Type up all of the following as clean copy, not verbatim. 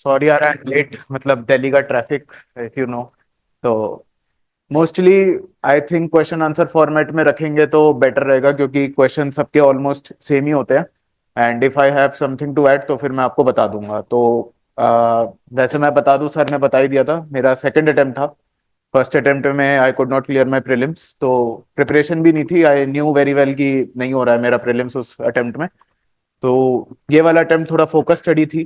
Sorry यार, I let, मतलब दिल्ली का ट्रैफिक, इफ यू नो। तो mostly I think question answer format में रखेंगे तो बेटर रहेगा, क्योंकि क्वेश्चन सबके ऑलमोस्ट सेम ही होते हैं। And if I have something to add तो फिर मैं आपको बता दूंगा। तो वैसे मैं बता दूं, सर ने बता ही दिया था, मेरा सेकंड अटेम्प्ट था। फर्स्ट अटेम्प्ट में I could not clear my prelims, तो प्रिपरेशन भी नहीं थी। आई न्यू वेरी वेल कि नहीं हो रहा है मेरा प्रीलिम्स उस अटेम्प्ट में। तो ये वाला अटेम्प्ट थोड़ा फोकस स्टडी थी,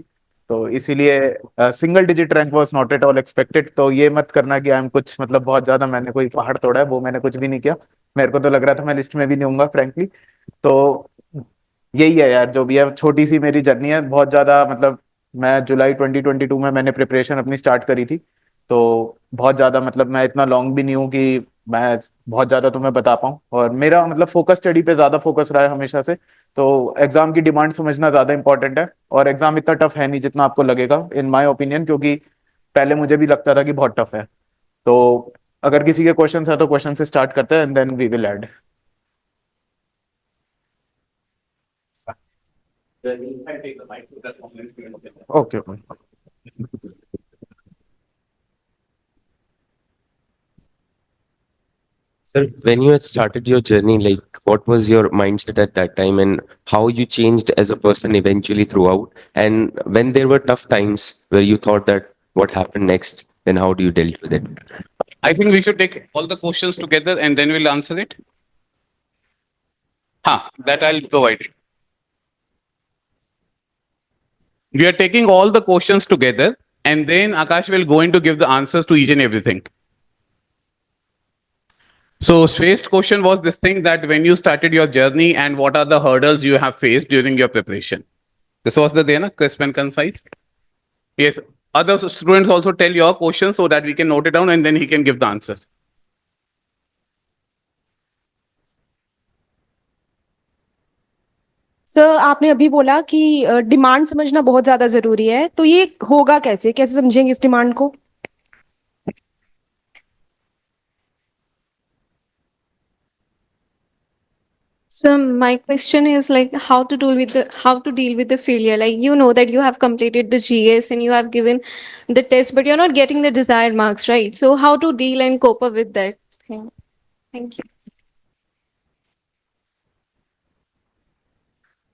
तो इसीलिए single digit rank was not at all expected. तो ये मत करना कि आई एम कुछ मतलब बहुत ज्यादा मैंने कोई पहाड़ तोड़ा है, वो मैंने कुछ भी नहीं किया। मेरे को तो लग रहा था मैं लिस्ट में भी नहीं होऊंगा फ्रेंकली। तो यही है यार, जो भी है छोटी सी मेरी जर्नी है, बहुत ज्यादा मतलब मैं जुलाई 2022 में मैंने प्रिपरेशन अपनी स्टार्ट करी थी। तो बहुत ज्यादा मतलब मैं इतना लॉन्ग भी नहीं हूँ कि मैं बहुत ज्यादा तुम्हें बता पाऊँ। और मेरा मतलब फोकस स्टडी पे ज्यादा फोकस रहा है हमेशा से। तो एग्जाम की डिमांड समझना ज्यादा इंपॉर्टेंट है, और एग्जाम इतना टफ है नहीं जितना आपको लगेगा, इन माय ओपिनियन, क्योंकि पहले मुझे भी लगता था कि बहुत टफ है। तो अगर किसी के क्वेश्चन है तो क्वेश्चन से स्टार्ट करते हैं and then we will add. Okay. Sir, when you had started your journey, like what was your mindset at that time and how you changed as a person eventually throughout? And when there were tough times where you thought that what happened next, then how do you dealt with it? I think we should take all the questions together and then we'll answer it. That I'll provide. We are taking all the questions together and then Akash will go in to give the answers to each and everything. So first question was this thing, that when you started your journey and what are the hurdles you have faced during your preparation. This was the day, na? Crisp and concise. Yes. Other students also tell your questions so that we can note it down and then he can give the answers. Sir, आपने अभी बोला कि demand समझना बहुत ज्यादा जरूरी है, तो ये होगा कैसे, कैसे समझेंगे इस डिमांड को? So my question is like how to deal with the failure. Like you know that you have completed the GS and you have given the test, but you're not getting the desired marks, right? So how to deal and cope up with that thing? Thank you.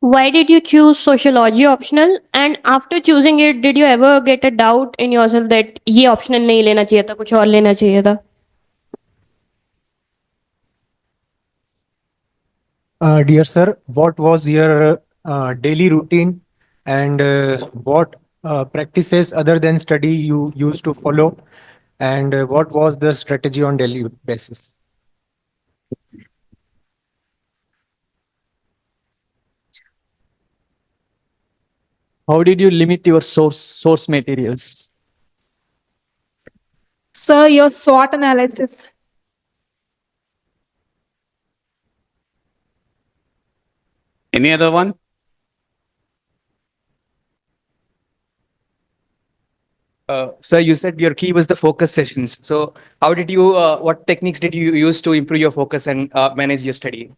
Why did you choose sociology optional? And after choosing it, did you ever get a doubt in yourself that ये optional नहीं लेना चाहिए था, कुछ और लेना चाहिए था? Dear sir, what was your daily routine and what practices other than study you used to follow, and what was the strategy on daily basis? How did you limit your source materials? Sir, your SWOT analysis. Any other one? Sir, you said your key was the focus sessions. So how did you, what techniques did you use to improve your focus and manage your study?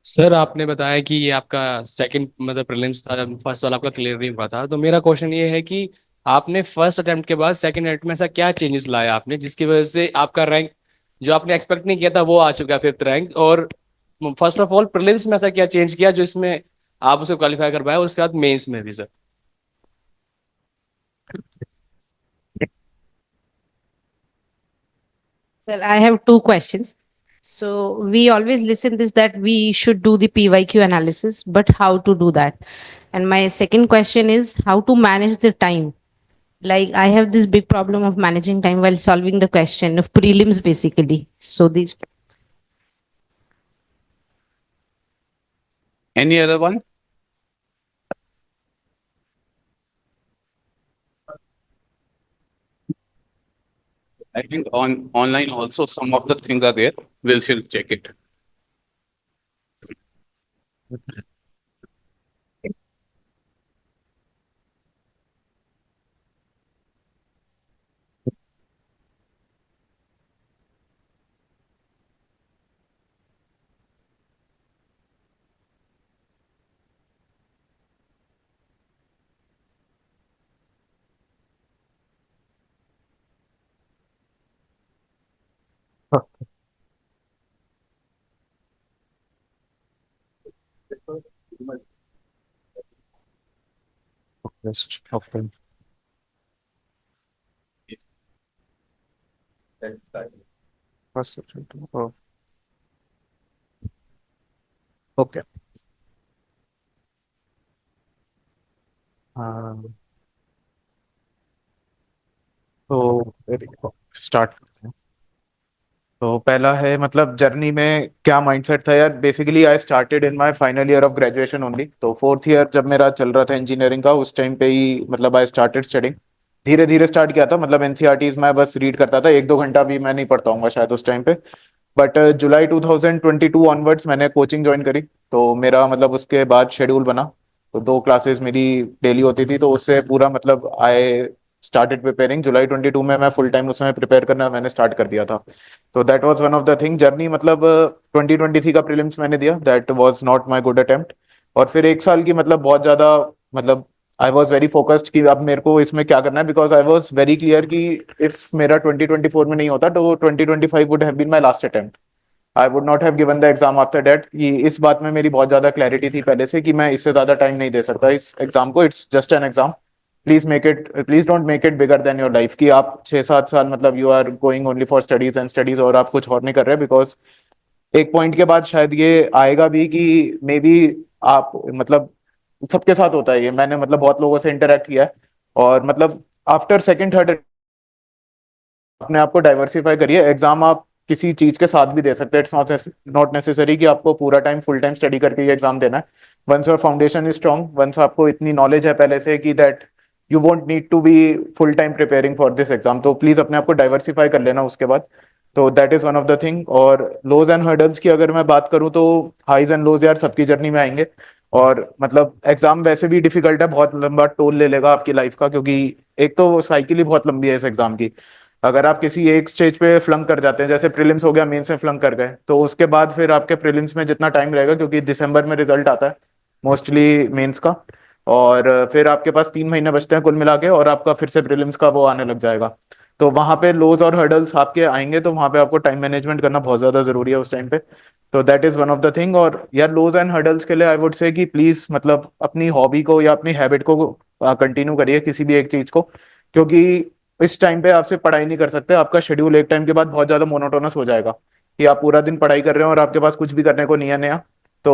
Sir, आपने बताया कि ये आपका second मतलब prelims था, first वाला आपका clear नहीं हुआ था। तो मेरा क्वेश्चन ये है कि आपने फर्स्ट अटेम्प्ट के बाद सेकंड अटेम्प्ट में ऐसा क्या चेंजेस लाया आपने जिसकी वजह से आपका रैंक जो आपने एक्सपेक्ट नहीं किया था वो आ चुका है फिफ्थ रैंक? और फर्स्ट ऑफ ऑल प्रीलिम्स में ऐसा क्या चेंज किया जो इसमें आप उसे क्वालिफाई कर पाए, और उसके बाद मेंस में भी sir? Well, I have two questions. So we always listen this that we should do the PYQ analysis, but how to do that? And my second question is how to manage the time. Like I have this big problem of managing time while solving the question of prelims basically. So these. Any other one? I think on online also some of the things are there. We'll still check it. Okay. Okay. तो start करते हैं। तो पहला है मतलब journey में क्या mindset था यार। Basically I started in my final year of graduation only. तो फोर्थ ईयर जब मेरा चल रहा था इंजीनियरिंग का, उस टाइम पे ही मतलब आई स्टार्टेड स्टडिंग। धीरे धीरे स्टार्ट किया था, मतलब एनसीईआरटीज मैं बस रीड करता था, एक दो घंटा भी मैं नहीं पढ़ता हूँ शायद उस टाइम पे। बट जुलाई 2022 ऑनवर्ड्स मैंने कोचिंग ज्वाइन करी। तो मेरा मतलब उसके बाद शेड्यूल बना। तो दो क्लासेस मेरी डेली होती थी, तो उससे पूरा मतलब आई स्टार्टेड प्रिपेयरिंग। जुलाई 22 में मैं फुल टाइम उसमें प्रिपेयर करना मैंने स्टार्ट कर दिया था। तो that was one of the thing journey. मतलब 2023 का प्रीलिम्स मैंने दिया, that was not my good attempt. और फिर एक साल की मतलब बहुत ज्यादा मतलब आई वॉज वेरी फोकस्ड कि अब मेरे को इसमें क्या करना है, because I was very clear कि इफ मेरा 2024 में नहीं होता तो 2025 would have been my last attempt. I would not have given the exam after that. कि इस बात में मेरी बहुत ज्यादा क्लैरिटी थी पहले से कि मैं इससे ज्यादा टाइम नहीं दे सकता इस एग्जाम को। It's just an exam. Please don't make it bigger than your life. कि आप 6-7 साल मतलब you are going only for studies and studies और आप कुछ और नहीं कर रहे, बिकॉज एक पॉइंट के बाद शायद ये आएगा भी कि मे बी आप मतलब सबके साथ होता है ये, मैंने मतलब बहुत लोगों से इंटरेक्ट किया है। और मतलब आफ्टर सेकंड थर्ड अपने आप को डाइवर्सिफाई करिए। एग्जाम आप किसी चीज के साथ भी दे सकते हैं। इट्स नॉट नेसेसरी कि आपको पूरा टाइम फुल टाइम स्टडी करके ये एग्जाम देना है। Once your foundation is strong, once आपको इतनी नॉलेज है पहले से कि that you won't need to be full time preparing for this exam, तो प्लीज अपने आप को डाइवर्सिफाई कर लेना उसके बाद। तो that is one of the thing. और लोज एंड हर्डल्स की अगर मैं बात करूं तो हाईज एंड लोज यार सबकी जर्नी में आएंगे। और मतलब एग्जाम वैसे भी डिफिकल्ट है, बहुत लंबा टोल ले लेगा आपकी लाइफ का, क्योंकि एक तो साइकिल ही बहुत लंबी है इस एग्जाम की। अगर आप किसी एक स्टेज पे फ्लंक कर जाते हैं, जैसे प्रीलिम्स हो गया, मेंस में फ्लंक कर गए, तो उसके बाद फिर आपके प्रीलिम्स में जितना टाइम रहेगा, क्योंकि दिसंबर में रिजल्ट आता है मोस्टली मेंस का। और फिर आपके पास 3 महीने बचते हैं कुल मिला के, और आपका फिर से प्रीलिम्स का वो आने लग जाएगा। तो वहां पे लोज और हर्डल्स आपके आएंगे, तो वहां पे आपको टाइम मैनेजमेंट करना बहुत ज्यादा जरूरी है उस टाइम पे। तो that is one of the thing. और यार लोज एंड हर्डल्स के लिए आई वुड से कि प्लीज मतलब अपनी हॉबी को या अपनी हैबिट को कंटिन्यू करिए किसी भी एक चीज को। क्योंकि इस टाइम पे आपसे पढ़ाई नहीं कर सकते, आपका शेड्यूल एक टाइम के बाद बहुत ज्यादा मोनोटोनस हो जाएगा कि आप पूरा दिन पढ़ाई कर रहे हो और आपके पास कुछ भी करने को नहीं है नया। तो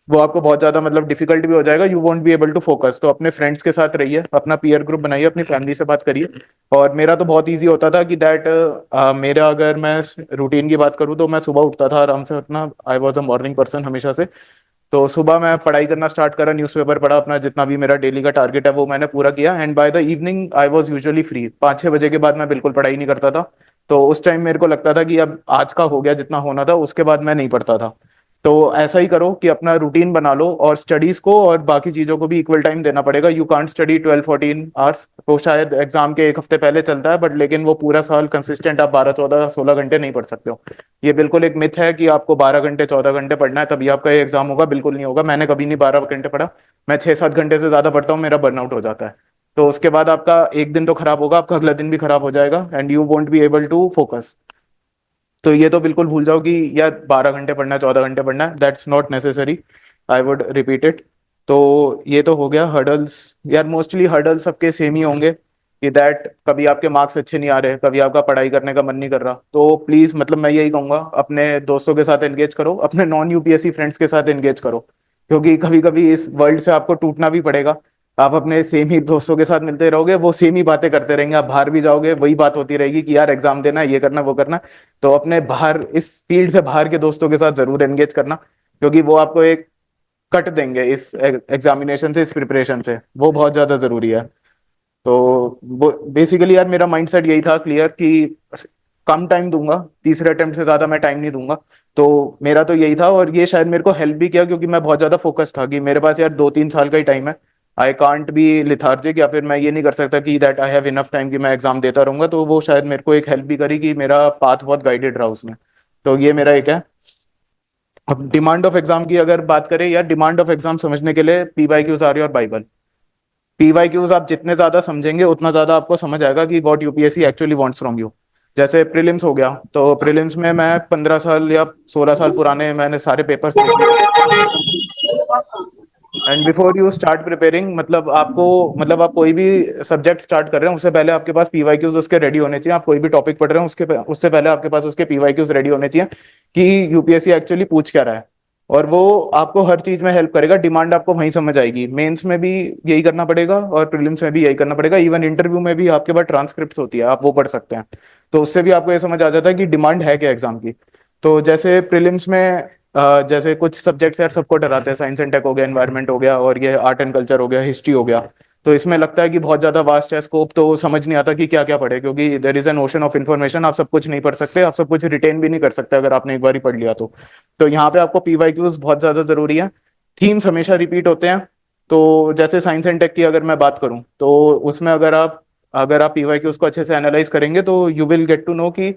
वो आपको बहुत ज्यादा मतलब डिफिकल्ट भी हो जाएगा, you won't be able to focus. तो अपने फ्रेंड्स के साथ रहिए, अपना पीयर ग्रुप बनाइए, अपनी फैमिली से बात करिए। और मेरा तो बहुत इजी होता था कि दैट मेरा अगर मैं रूटीन की बात करूँ तो मैं सुबह उठता था आराम से अपना, I was a morning person हमेशा से। तो सुबह मैं पढ़ाई करना स्टार्ट करा, न्यूज़पेपर पढ़ा, अपना जितना भी मेरा डेली का टारगेट है वो मैंने पूरा किया। And by the evening I was usually free. 5-6 बजे के बाद मैं बिल्कुल पढ़ाई नहीं करता था। तो उस टाइम मेरे को लगता था कि अब आज का हो गया जितना होना था, उसके बाद मैं नहीं पढ़ता था। तो ऐसा ही करो कि अपना रूटीन बना लो, और स्टडीज को और बाकी चीजों को भी इक्वल टाइम देना पड़ेगा। You can't study 12-14 hours. तो शायद एग्जाम के एक हफ्ते पहले चलता है, बट लेकिन वो पूरा साल कंसिस्टेंट आप 12-14-16 घंटे नहीं पढ़ सकते हो। ये बिल्कुल एक मिथ है कि आपको 12 घंटे 14 घंटे पढ़ना है तभी आपका ये एग्जाम होगा। बिल्कुल नहीं होगा। मैंने कभी नहीं 12 घंटे पढ़ा। मैं 6-7 घंटे से ज्यादा पढ़ता हूँ, मेरा बर्नआउट हो जाता है। तो उसके बाद आपका एक दिन तो खराब होगा, आपका अगला दिन भी खराब हो जाएगा, and you won't be able to focus. तो ये तो बिल्कुल भूल जाओ कि यार 12 घंटे पढ़ना है, 14 घंटे पढ़ना है, that's not necessary. I would repeat it. तो ये तो हो गया हर्डल्स। यार मोस्टली हर्डल्स सबके सेम ही होंगे कि दैट कभी आपके मार्क्स अच्छे नहीं आ रहे, कभी आपका पढ़ाई करने का मन नहीं कर रहा, तो प्लीज मतलब मैं यही कहूंगा अपने दोस्तों के साथ एंगेज करो, अपने नॉन यूपीएससी फ्रेंड्स के साथ एंगेज करो। क्योंकि कभी कभी इस वर्ल्ड से आपको टूटना भी पड़ेगा। आप अपने सेम ही दोस्तों के साथ मिलते रहोगे, वो सेम ही बातें करते रहेंगे, आप बाहर भी जाओगे वही बात होती रहेगी कि यार एग्जाम देना है, ये करना वो करना। तो अपने बाहर इस फील्ड से बाहर के दोस्तों के साथ जरूर एंगेज करना, क्योंकि वो आपको एक कट देंगे इस एग्जामिनेशन से, इस प्रिपरेशन से, वो बहुत ज्यादा जरूरी है। तो वो बेसिकली यार मेरा माइंडसेट यही था क्लियर कि कम टाइम दूंगा, तीसरे अटेम्प्ट से ज्यादा मैं टाइम नहीं दूंगा। तो मेरा तो यही था, और ये शायद मेरे को हेल्प भी किया क्योंकि मैं बहुत ज्यादा फोकस था कि मेरे पास यार 2-3 साल का ही टाइम है। आई कांट बी लिथार्जिक, या फिर मैं ये नहीं कर सकता कि that I have enough time कि मैं एग्जाम देता रहूंगा। तो वो शायद मेरे को एक हेल्प भी करी कि मेरा पाथ बहुत गाइडेड रहा उसमें। तो ये मेरा एक है। अब डिमांड ऑफ एग्जाम की अगर बात करें, यार डिमांड ऑफ एग्जाम समझने के लिए PYQs are your Bible. PYQs आप जितने ज्यादा समझेंगे उतना ज्यादा आपको समझ आएगा कि what UPSC actually wants from you. जैसे प्रीलिम्स हो गया, तो प्रीलिम्स में मैं 15 साल या 16 साल पुराने मैंने सारे पेपर्स देख लिए। And before you start preparing, मतलब आपको, मतलब आप कोई भी सब्जेक्ट स्टार्ट कर रहे हैं उससे पहले आपके पास पीवाईक्यूज उसके रेडी होने चाहिए। आप कोई भी टॉपिक पढ़ रहे हैं उससे पहले आपके पास उसके पीवाईक्यूज रेडी होने चाहिए कि यूपीएससी एक्चुअली पूछ क्या रहा है, और वो आपको हर चीज में हेल्प करेगा। डिमांड आपको वहीं समझ आएगी। मेंस में भी यही करना पड़ेगा और प्रीलिम्स में भी यही करना पड़ेगा। इवन इंटरव्यू में भी आपके पास ट्रांसक्रिप्ट होती है, आप वो पढ़ सकते हैं। तो उससे भी आपको ये समझ आ जाता है कि डिमांड है क्या एग्जाम की। तो जैसे प्रीलिम्स में जैसे कुछ सब्जेक्ट्स यार सबको डराते हैं, साइंस एंड टेक हो गया, एनवायरनमेंट हो गया, और ये आर्ट एंड कल्चर हो गया, हिस्ट्री हो गया। तो इसमें लगता है कि बहुत ज्यादा वास्ट है स्कोप, तो समझ नहीं आता कि क्या क्या पढ़े, क्योंकि there is an ocean of information. आप सब कुछ नहीं पढ़ सकते, आप सब कुछ रिटेन भी नहीं कर सकते अगर आपने एक बार ही पढ़ लिया तो यहाँ पे आपको पीवाईक्यूज बहुत ज्यादा जरूरी है। थीम्स हमेशा रिपीट होते हैं। तो जैसे साइंस एंड टेक की अगर मैं बात करूं, तो उसमें अगर आप पीवाईक्यूज को अच्छे से एनालाइज करेंगे तो you will get to know कि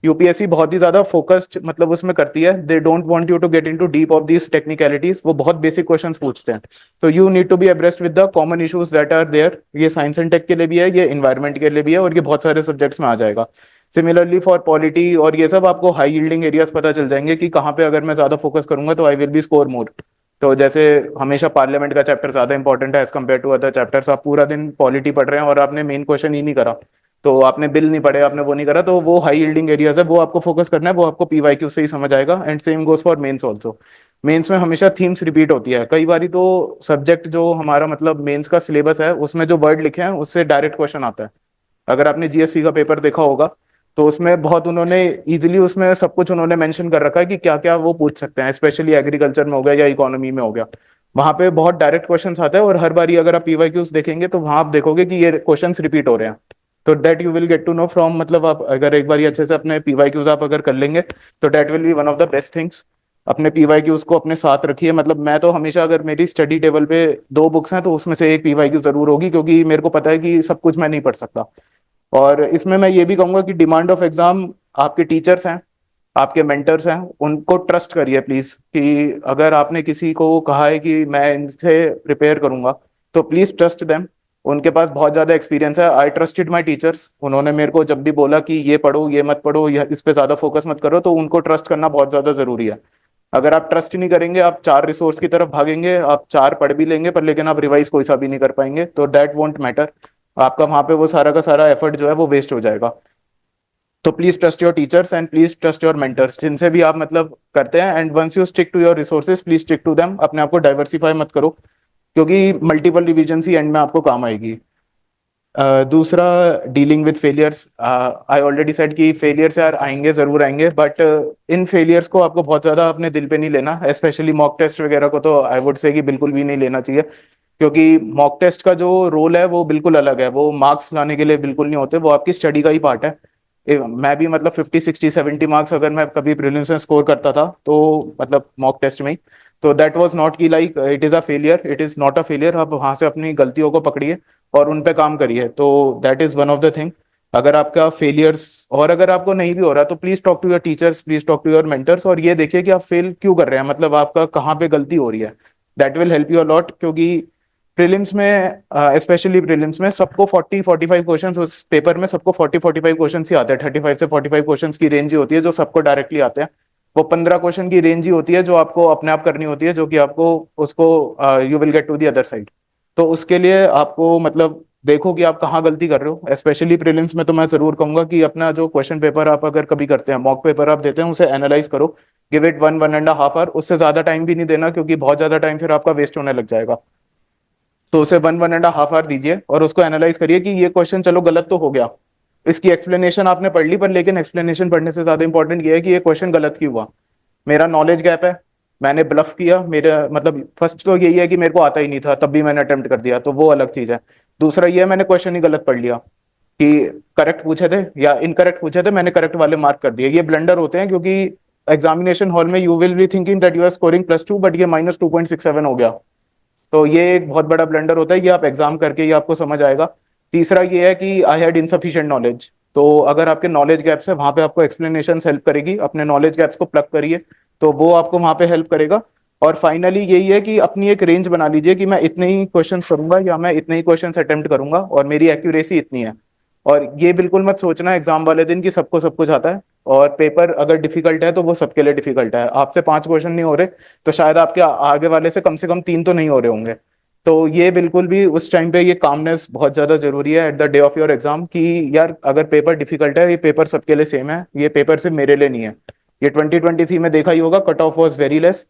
यूपीएससी बहुत ही ज्यादा फोकस्ड मतलब उसमें करती है। They don't want you to get into deep of these technicalities. वो बहुत बेसिक क्वेश्चंस पूछते हैं। तो you need to be abreast with the common issues that are there. ये साइंस एंड टेक के लिए भी है, ये इन्वायरमेंट के लिए भी है, और ये बहुत सारे सब्जेक्ट्स में आ जाएगा। सिमिलरली फॉर पॉलिटी और ये सब आपको हाई यील्डिंग एरियाज पता चल जाएंगे कि कहाँ पे अगर मैं ज्यादा फोकस करूंगा तो I will be score more. तो जैसे हमेशा पार्लियामेंट का चैप्टर ज्यादा इंपॉर्टेंट है as compare to other chapters. आप पूरा दिन पॉलिटी पढ़ रहे हैं और आपने मेन क्वेश्चन ही नहीं करा, तो आपने बिल नहीं पढ़े, आपने वो नहीं करा, तो वो हाई यील्डिंग एरियाज है, वो आपको फोकस करना है, वो आपको पीवाईक्यू से ही समझ आएगा। And same goes for mains also. Mains में हमेशा थीम्स रिपीट होती है। कई बारी तो सब्जेक्ट जो हमारा मतलब मेंस का सिलेबस है उसमें जो वर्ड लिखे हैं उससे डायरेक्ट क्वेश्चन आता है। अगर आपने जीएससी का पेपर देखा होगा तो उसमें बहुत उन्होंने इजीली उसमें सब कुछ उन्होंने मेंशन कर रखा है कि क्या क्या वो पूछ सकते हैं, स्पेशली एग्रीकल्चर में हो गया या इकोनॉमी में हो गया। वहां पे बहुत डायरेक्ट क्वेश्चंस आते हैं, और हर बारी अगर आप पीवाईक्यूज देखेंगे तो वहां आप देखोगे कि ये क्वेश्चंस रिपीट हो रहे हैं। तो that you will get to know from, मतलब आप अगर एक बार अच्छे से अपने पीवाईक्यूज आप अगर कर लेंगे तो that will be one of the best things. अपने पीवाईक्यूज को अपने साथ रखिए। मतलब मैं तो हमेशा, अगर मेरी स्टडी टेबल पे 2 बुक्स हैं तो उसमें से एक पीवाईक्यू जरूर होगी, क्योंकि मेरे को पता है कि सब कुछ मैं नहीं पढ़ सकता। और इसमें मैं ये भी कहूंगा कि डिमांड ऑफ एग्जाम, आपके टीचर्स हैं, आपके मेंटर्स हैं, उनको ट्रस्ट करिए प्लीज। कि अगर आपने किसी को कहा है कि मैं इनसे प्रिपेयर करूंगा, तो प्लीज ट्रस्ट देम। उनके पास बहुत ज्यादा एक्सपीरियंस है। आई ट्रस्टेड माई टीचर्स। उन्होंने मेरे को जब भी बोला कि ये पढ़ो, ये मत पढ़ो, इस पे ज्यादा फोकस मत करो, तो उनको ट्रस्ट करना बहुत ज्यादा जरूरी है। अगर आप ट्रस्ट नहीं करेंगे, आप 4 रिसोर्स की तरफ भागेंगे, आप 4 पढ़ भी लेंगे पर लेकिन आप रिवाइज कोई सा भी नहीं कर पाएंगे, तो दैट वोंट मैटर। आपका वहां पे वो सारा का सारा एफर्ट जो है वो वेस्ट हो जाएगा। तो please trust your teachers and please trust your mentors, जिनसे भी आप मतलब करते हैं। And once you stick to your resources, please stick to them. अपने आप को डाइवर्सिफाई मत करो, क्योंकि मल्टीपल रिविजन ही एंड में आपको काम आएगी। दूसरा, dealing with failures. I already said कि फेलियर्स यार आएंगे, जरूर आएंगे, बट इन फेलियर्स को आपको बहुत ज्यादा अपने दिल पे नहीं लेना। स्पेशली मॉक टेस्ट वगैरह को तो आई वुड से कि बिल्कुल भी नहीं लेना चाहिए, क्योंकि मॉक टेस्ट का जो रोल है वो बिल्कुल अलग है। वो मार्क्स लाने के लिए बिल्कुल नहीं होते, वो आपकी स्टडी का ही पार्ट है। मैं भी मतलब 50 60 70 मार्क्स अगर मैं कभी प्रीलिम्स में स्कोर करता था तो मतलब मॉक टेस्ट में ही, तो दैट वाज नॉट की like it is a failure, it is not a failure. आप वहां से अपनी गलतियों को पकड़िए और उन पे काम करिए। तो that is one of the thing. अगर आपका फेलियर्स और अगर आपको नहीं भी हो रहा तो please talk to your teachers, please talk to your mentors, और ये देखिए कि आप फेल क्यों कर रहे हैं, मतलब आपका कहाँ पे गलती हो रही है। That will help you a lot, क्योंकि प्रीलिम्स में स्पेशली प्रीलिम्स में सबको 40-45 क्वेश्चंस, उस पेपर में सबको 40-45 क्वेश्चंस ही आते हैं। 35 से 45 क्वेश्चंस की रेंज ही होती है जो सबको डायरेक्टली आते हैं। वो 15 क्वेश्चन की रेंज ही होती है जो आपको अपने आप करनी होती है, जो कि आपको उसको you will get to the other side. तो उसके लिए आपको मतलब देखो कि आप कहाँ गलती कर रहे हो। स्पेशली प्रीलिम्स में तो मैं जरूर कहूंगा कि अपना जो क्वेश्चन पेपर आप अगर कभी करते हैं, मॉक पेपर आप देते हैं, उसे एनालाइज करो। गिव इट 1-1.5 आवर, उससे ज्यादा टाइम भी नहीं देना, क्योंकि बहुत ज्यादा टाइम फिर आपका वेस्ट होने लग जाएगा। तो उसे 1-1.5 आवर दीजिए और उसको एनालाइज करिए कि ये क्वेश्चन चलो गलत तो हो गया, इसकी एक्सप्लेनेशन आपने पढ़ ली, पर लेकिन एक्सप्लेनेशन पढ़ने से ज्यादा इंपॉर्टेंट ये है कि ये क्वेश्चन गलत क्यों हुआ। मेरा नॉलेज गैप है, मैंने ब्लफ किया, मेरा मतलब फर्स्ट तो यही है कि मेरे को आता ही नहीं था तब भी मैंने अटेम्प्ट कर दिया, तो वो अलग चीज है। दूसरा ये है मैंने क्वेश्चन ही गलत पढ़ लिया, कि करेक्ट पूछे थे या इनकरेक्ट पूछे थे, मैंने करेक्ट वाले मार्क कर दिए। ये ब्लंडर होते हैं, क्योंकि एग्जामिनेशन हॉल में you will be thinking that you are scoring +2 but ये -2.67 हो गया। तो ये एक बहुत बड़ा ब्लंडर होता है, ये आप एग्जाम करके ही आपको समझ आएगा। तीसरा ये है कि आई हैड इनसफिशिएंट नॉलेज। तो अगर आपके नॉलेज गैप्स है, वहां पे आपको एक्सप्लेनेशन हेल्प करेगी। अपने नॉलेज गैप्स को प्लग करिए, तो वो आपको वहां पे हेल्प करेगा। और फाइनली यही है कि अपनी एक रेंज बना लीजिए कि मैं इतने ही क्वेश्चंस करूंगा या मैं इतने ही क्वेश्चंस अटेम्प्ट करूंगा और मेरी एक्यूरेसी इतनी है। और ये बिल्कुल मत सोचना एग्जाम वाले दिन कि सबको सब कुछ आता है, और पेपर अगर डिफिकल्ट है तो वो सबके लिए डिफिकल्ट है। आपसे 5 क्वेश्चन नहीं हो रहे तो शायद आपके आगे वाले से कम 3 तो नहीं हो रहे होंगे। तो ये बिल्कुल भी उस टाइम पे ये कामनेस बहुत ज्यादा जरूरी है at the day of your exam, कि यार अगर पेपर डिफिकल्ट है, ये पेपर सबके लिए सेम है, ये पेपर सिर्फ मेरे लिए नहीं है। ये 2023 में देखा ही होगा, cut off was very less,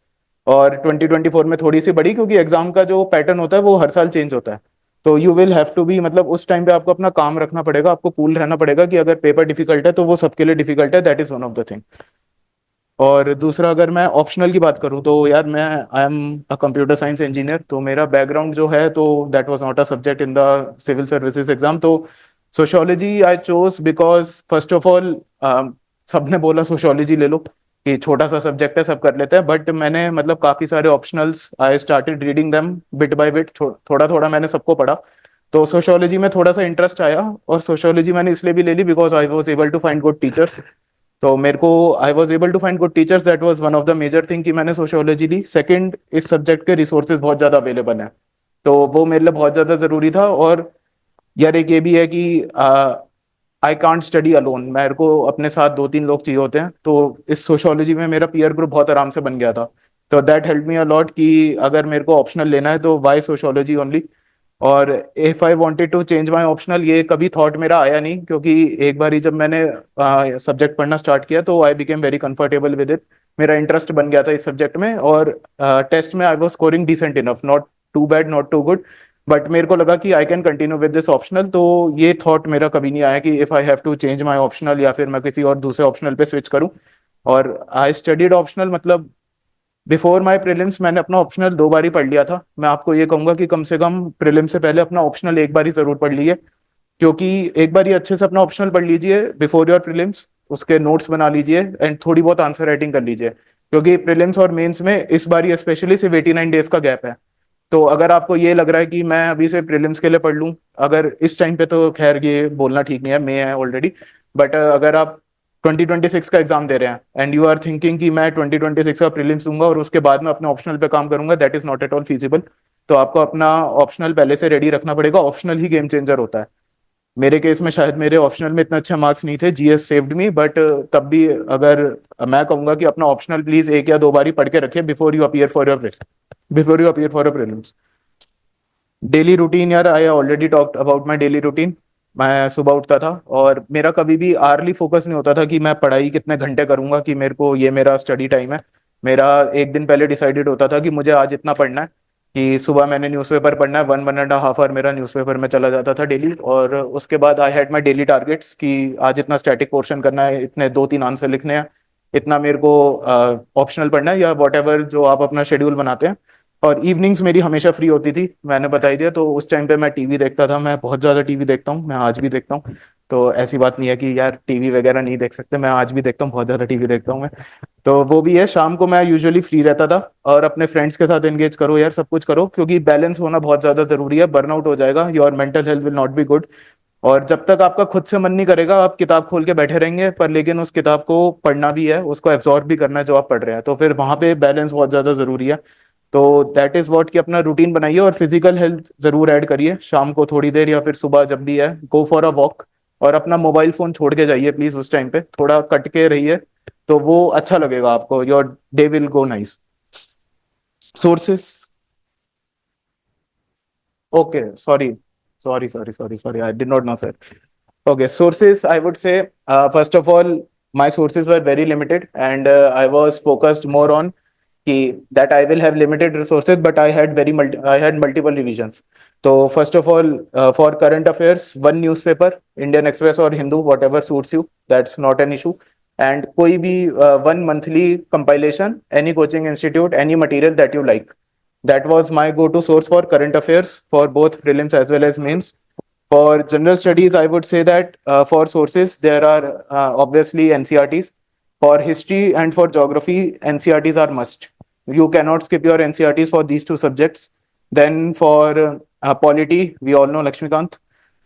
और 2024 में थोड़ी सी बढ़ी, क्योंकि एग्जाम का जो पैटर्न होता है वो हर साल चेंज होता है। तो you will have to be, मतलब उस टाइम पे आपको अपना काम रखना पड़ेगा, आपको कूल रहना पड़ेगा कि अगर पेपर डिफिकल्ट है तो वो सबके लिए डिफिकल्ट है, that is one of the thing. और दूसरा, अगर मैं ऑप्शनल की बात करूँ तो यार मैं I am a computer science engineer, तो मेरा बैकग्राउंड जो है तो that was not a subject in the civil services exam. तो sociology I chose because first of all सबने बोला सोशियोलॉजी ले लो, कि छोटा सा सब्जेक्ट है, सब कर लेते हैं, बट मैंने मतलब काफी सारे optionals I started reading them bit by bit, थोड़ा थोड़ा मैंने सबको पढ़ा। तो सोशियोलॉजी में थोड़ा सा इंटरेस्ट आया, और सोशियोलॉजी मैंने इसलिए भी ले ली because I was able to find good teachers. तो मेरे को I was able to find good teachers, that was one of the major thing कि मैंने सोशियोलॉजी ली। सेकंड, इस सब्जेक्ट के रिसोर्सेज बहुत ज्यादा अवेलेबल हैं, तो वो मेरे लिए बहुत ज्यादा जरूरी था। और यार एक ये भी है कि आई कांट स्टडी अलोन, मेरे को अपने साथ 2-3 लोग चाहिए होते हैं। तो इस सोशियोलॉजी में मेरा पीयर ग्रुप बहुत आराम से बन गया था, तो दैट हेल्प मी अलॉट कि अगर मेरे को ऑप्शनल लेना है तो वाई सोशियोलॉजी ओनली। और if I wanted to change my optional, ये कभी थॉट मेरा आया नहीं, क्योंकि एक बार ही जब मैंने सब्जेक्ट पढ़ना स्टार्ट किया तो I became very comfortable with it, मेरा इंटरेस्ट बन गया था इस सब्जेक्ट में। और टेस्ट में I was scoring decent enough, not too bad not too good, but मेरे को लगा कि I can continue with this optional. तो ये थॉट मेरा कभी नहीं आया कि if I have to change my optional या फिर मैं किसी और दूसरे ऑप्शनल पे स्विच करूं। और आई स्टडीड ऑप्शनल, मतलब बिफोर माय प्रीलिम्स मैंने अपना ऑप्शनल 2 बार ही पढ़ लिया था। मैं आपको ये कहूंगा कि कम से कम प्रीलिम से पहले अपना ऑप्शनल एक बार ही जरूर पढ़ लीजिए, क्योंकि एक बार ही अच्छे से अपना ऑप्शनल पढ़ लीजिए बिफोर योर प्रीलिम्स, उसके नोट्स बना लीजिए एंड थोड़ी बहुत आंसर राइटिंग कर लीजिए, क्योंकि प्रीलिम्स और मेंस में इस बार ही स्पेशली सिर्फ 89 डेज का गैप है। तो अगर आपको ये लग रहा है कि मैं अभी से प्रीलिम्स के लिए पढ़ लूँ, अगर इस टाइम पे, तो खैर ये बोलना ठीक नहीं है, मैं है ऑलरेडी, बट अगर आप 2026 का एग्जाम दे रहे हैं एंड यू आर थिंकिंग कि मैं 2026 का प्रीलिम्स दूंगा और उसके बाद में अपने ऑप्शनल पे काम करूंगा, that is not at all feasible. तो आपको अपना ऑप्शनल पहले से रेडी रखना पड़ेगा, ऑप्शनल ही गेम चेंजर होता है। मेरे केस में शायद मेरे ऑप्शनल में इतने अच्छे मार्क्स नहीं थे, जीएस सेव्ड मी, बट तब भी अगर मैं कहूंगा कि अपना ऑप्शनल प्लीज 1 या 2 बार ही पढ़ के रखिए before you appear for your prelims. Daily routine, यार I already talked about my daily routine. मैं सुबह उठता था और मेरा कभी भी आर्ली फोकस नहीं होता था कि मैं पढ़ाई कितने घंटे करूंगा, कि मेरे को ये मेरा स्टडी टाइम है। मेरा एक दिन पहले डिसाइडेड होता था कि मुझे आज इतना पढ़ना है, कि सुबह मैंने न्यूज़पेपर पढ़ना है, 1-1.5 आवर मेरा न्यूज़पेपर में चला जाता था डेली। और उसके बाद I had my daily targets कि आज इतना स्टैटिक पोर्शन करना है, इतने 2-3 आंसर लिखने हैं, इतना मेरे को ऑप्शनल पढ़ना है, या वॉट एवर जो आप अपना शेड्यूल बनाते हैं। और इवनिंग्स मेरी हमेशा फ्री होती थी, मैंने बताई दिया, तो उस टाइम पे मैं टीवी देखता था। मैं बहुत ज़्यादा टीवी देखता हूँ, मैं आज भी देखता हूँ। तो ऐसी बात नहीं है कि यार टीवी वगैरह नहीं देख सकते, मैं आज भी देखता हूँ, बहुत ज़्यादा टीवी देखता हूँ मैं। तो वो भी है, शाम को मैं यूजुअली फ्री रहता था। और अपने फ्रेंड्स के साथ एंगेज करो यार, सब कुछ करो, क्योंकि बैलेंस होना बहुत ज़्यादा ज़रूरी है, बर्नआउट हो जाएगा, your mental health will not be good. और जब तक आपका खुद से मन नहीं करेगा, आप किताब खोल के बैठे रहेंगे, पर लेकिन उस किताब को पढ़ना भी है, उसको एब्जॉर्ब भी करना है जो आप पढ़ रहे हैं, तो फिर वहां पे बैलेंस बहुत ज़्यादा ज़रूरी है। तो दैट इज व्हाट, कि अपना रूटीन बनाइए और फिजिकल हेल्थ जरूर ऐड करिए, शाम को थोड़ी देर या फिर सुबह जब भी है, गो फॉर अ वॉक। और अपना मोबाइल फोन छोड़ के जाइए प्लीज, उस टाइम पे थोड़ा कट के रहिए, तो वो अच्छा लगेगा आपको, your day will go nice. Sources, okay, sorry, I did not know sir. Okay, sources, I would say, first of all, my sources were very limited, and I was focused more on that I will have limited resources, but I had multiple revisions. So first of all, for current affairs, one newspaper, Indian Express or Hindu, whatever suits you, that's not an issue. And koi bhi one monthly compilation, any coaching institute, any material that you like. That was my go-to source for current affairs for both prelims as well as mains. For general studies, I would say that for sources, there are obviously NCRTs. For history and for geography, NCRTs are must. You cannot skip your NCRTs for these 2 subjects. Then for polity, we all know Lakshmikant.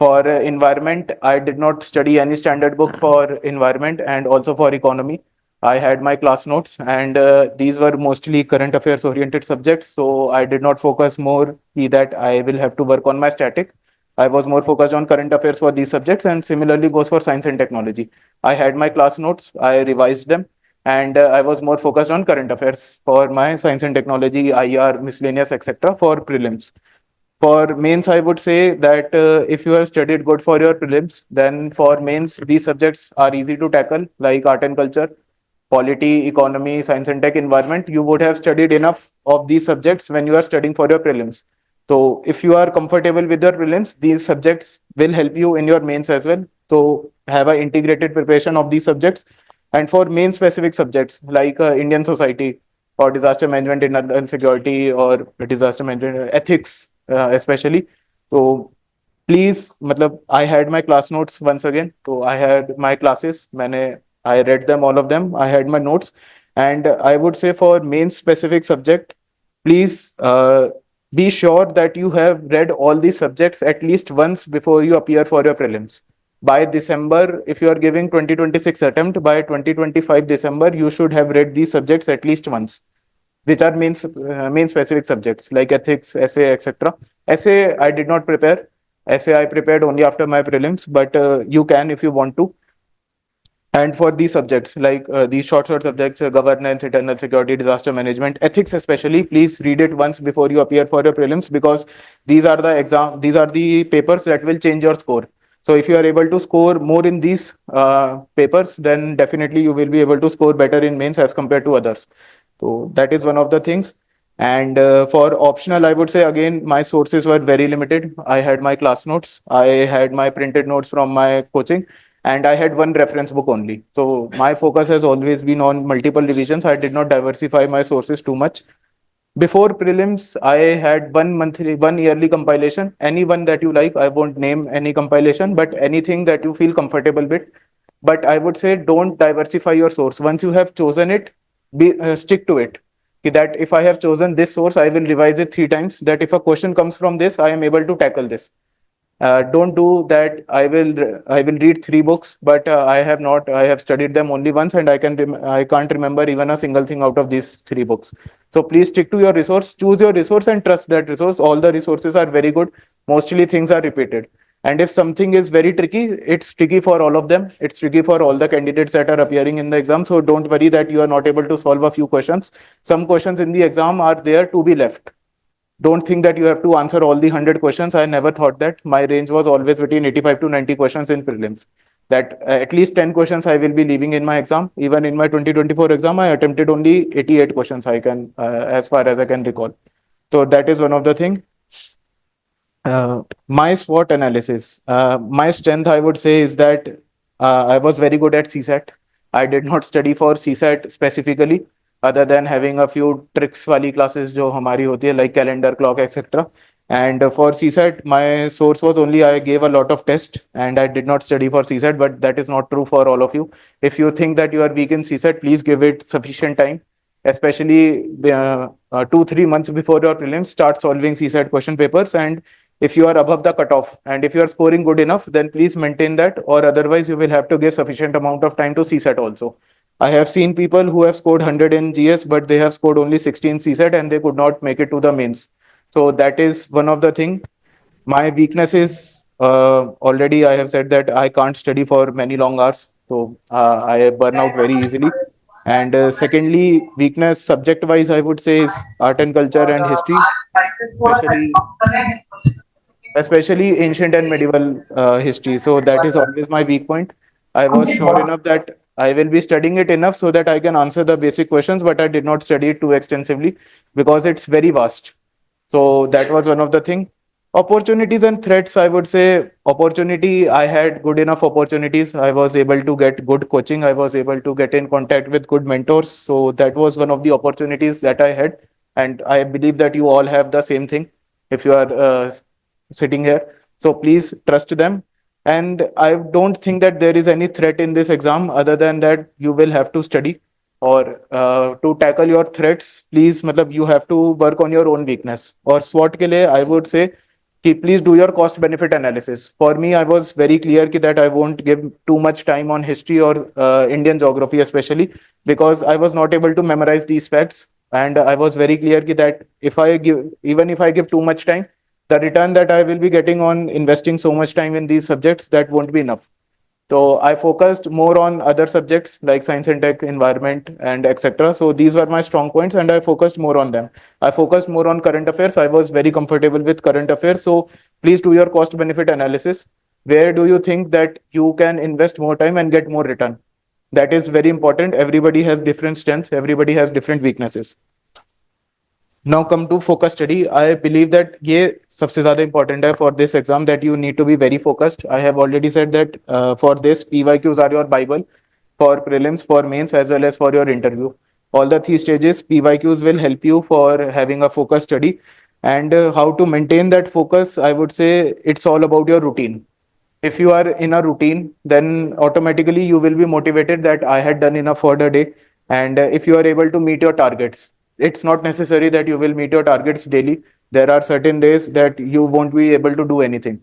For environment, I did not study any standard book for environment, and also for economy. I had my class notes, and these were mostly current affairs oriented subjects. So I did not focus more that I will have to work on my static. I was more focused on current affairs for these subjects, and similarly goes for science and technology. I had my class notes, I revised them, and I was more focused on current affairs for my science and technology, IR, miscellaneous, etc. for prelims. For mains, I would say that if you have studied good for your prelims, then for mains, these subjects are easy to tackle, like art and culture, polity, economy, science and tech, environment. You would have studied enough of these subjects when you are studying for your prelims. So if you are comfortable with your prelims, these subjects will help you in your mains as well. So have an integrated preparation of these subjects. And for main specific subjects like Indian society or disaster management, internal security, or disaster management, ethics, especially. So please, मतलब I had my class notes once again. So I had my classes. I read them, all of them. I had my notes, and I would say for main specific subject, please be sure that you have read all these subjects at least once before you appear for your prelims. By December, if you are giving 2026 attempt, by 2025 December, you should have read these subjects at least once, which are main specific subjects like ethics, essay, etc. Essay I did not prepare. Essay I prepared only after my prelims, but you can if you want to. And for these subjects, like these short subjects, governance, internal security, disaster management, ethics especially, please read it once before you appear for your prelims, because these are the papers that will change your score. So if you are able to score more in these papers, then definitely you will be able to score better in mains as compared to others. So that is one of the things. And for optional, I would say again, my sources were very limited. I had my class notes, I had my printed notes from my coaching, and I had one reference book only. So my focus has always been on multiple revisions. I did not diversify my sources too much. Before prelims, I had one yearly compilation. Any one that you like, I won't name any compilation, but anything that you feel comfortable with. But I would say don't diversify your source. Once you have chosen it, stick to it. That if I have chosen this source, I will revise it 3 times. That if a question comes from this, I am able to tackle this. Don't do that. I will read 3 books, but I have not. I have studied them only once, and I can't remember even a single thing out of these 3 books. So please stick to your resource. Choose your resource and trust that resource. All the resources are very good. Mostly things are repeated. And if something is very tricky, it's tricky for all of them. It's tricky for all the candidates that are appearing in the exam. So don't worry that you are not able to solve a few questions. Some questions in the exam are there to be left. Don't think that you have to answer all the 100 questions. I never thought that. My range was always between 85 to 90 questions in prelims. That at least 10 questions I will be leaving in my exam. Even in my 2024 exam, I attempted only 88 questions as far as I can recall. So that is one of the thing. My SWOT analysis. My strength, I would say, is that I was very good at CSAT. I did not study for CSAT specifically, other than having a few tricks wali classes जो हमारी होती है, like calendar, clock, etc. And for CSAT, my source was only I gave a lot of tests and I did not study for CSAT, but that is not true for all of you. If you think that you are weak in CSAT, please give it sufficient time, especially 2-3 months before your prelims. Start solving CSAT question papers, and if you are above the cutoff and if you are scoring good enough, then please maintain that, or otherwise you will have to give sufficient amount of time to CSAT also. I have seen people who have scored 100 in GS, but they have scored only 16 CSAT and they could not make it to the mains. So that is one of the thing. My weakness is already I have said that I can't study for many long hours. So I burn out very easily. And secondly, weakness subject wise, I would say, is art and culture and history, especially ancient and medieval history. So that is always my weak point. I was sure enough that I will be studying it enough so that I can answer the basic questions, but I did not study it too extensively because it's very vast. So that was one of the thing. Opportunities and threats, I would say opportunity, I had good enough opportunities. I was able to get good coaching. I was able to get in contact with good mentors. So that was one of the opportunities that I had. And I believe that you all have the same thing if you are sitting here. So please trust them. And I don't think that there is any threat in this exam other than that you will have to study, or to tackle your threats, please, matlab, you have to work on your own weakness. Or SWOT ke liye, I would say, please do your cost benefit analysis. For me, I was very clear that I won't give too much time on history or Indian geography, especially because I was not able to memorize these facts. And I was very clear that even if I give too much time, the return that I will be getting on investing so much time in these subjects, that won't be enough. So I focused more on other subjects like science and tech, environment, and etc. So these were my strong points, and I focused more on them. I focused more on current affairs. I was very comfortable with current affairs. So please do your cost benefit analysis. Where do you think that you can invest more time and get more return? That is very important. Everybody has different strengths. Everybody has different weaknesses. Now come to focus study. I believe that ये सबसे ज़्यादा important है for this exam, that you need to be very focused. I have already said that for this PYQs are your Bible for prelims, for mains, as well as for your interview. All the 3 stages PYQs will help you for having a focus study. And how to maintain that focus, I would say it's all about your routine. If you are in a routine, then automatically you will be motivated that I had done enough for the day. And if you are able to meet your targets, it's not necessary that you will meet your targets daily. There are certain days that you won't be able to do anything.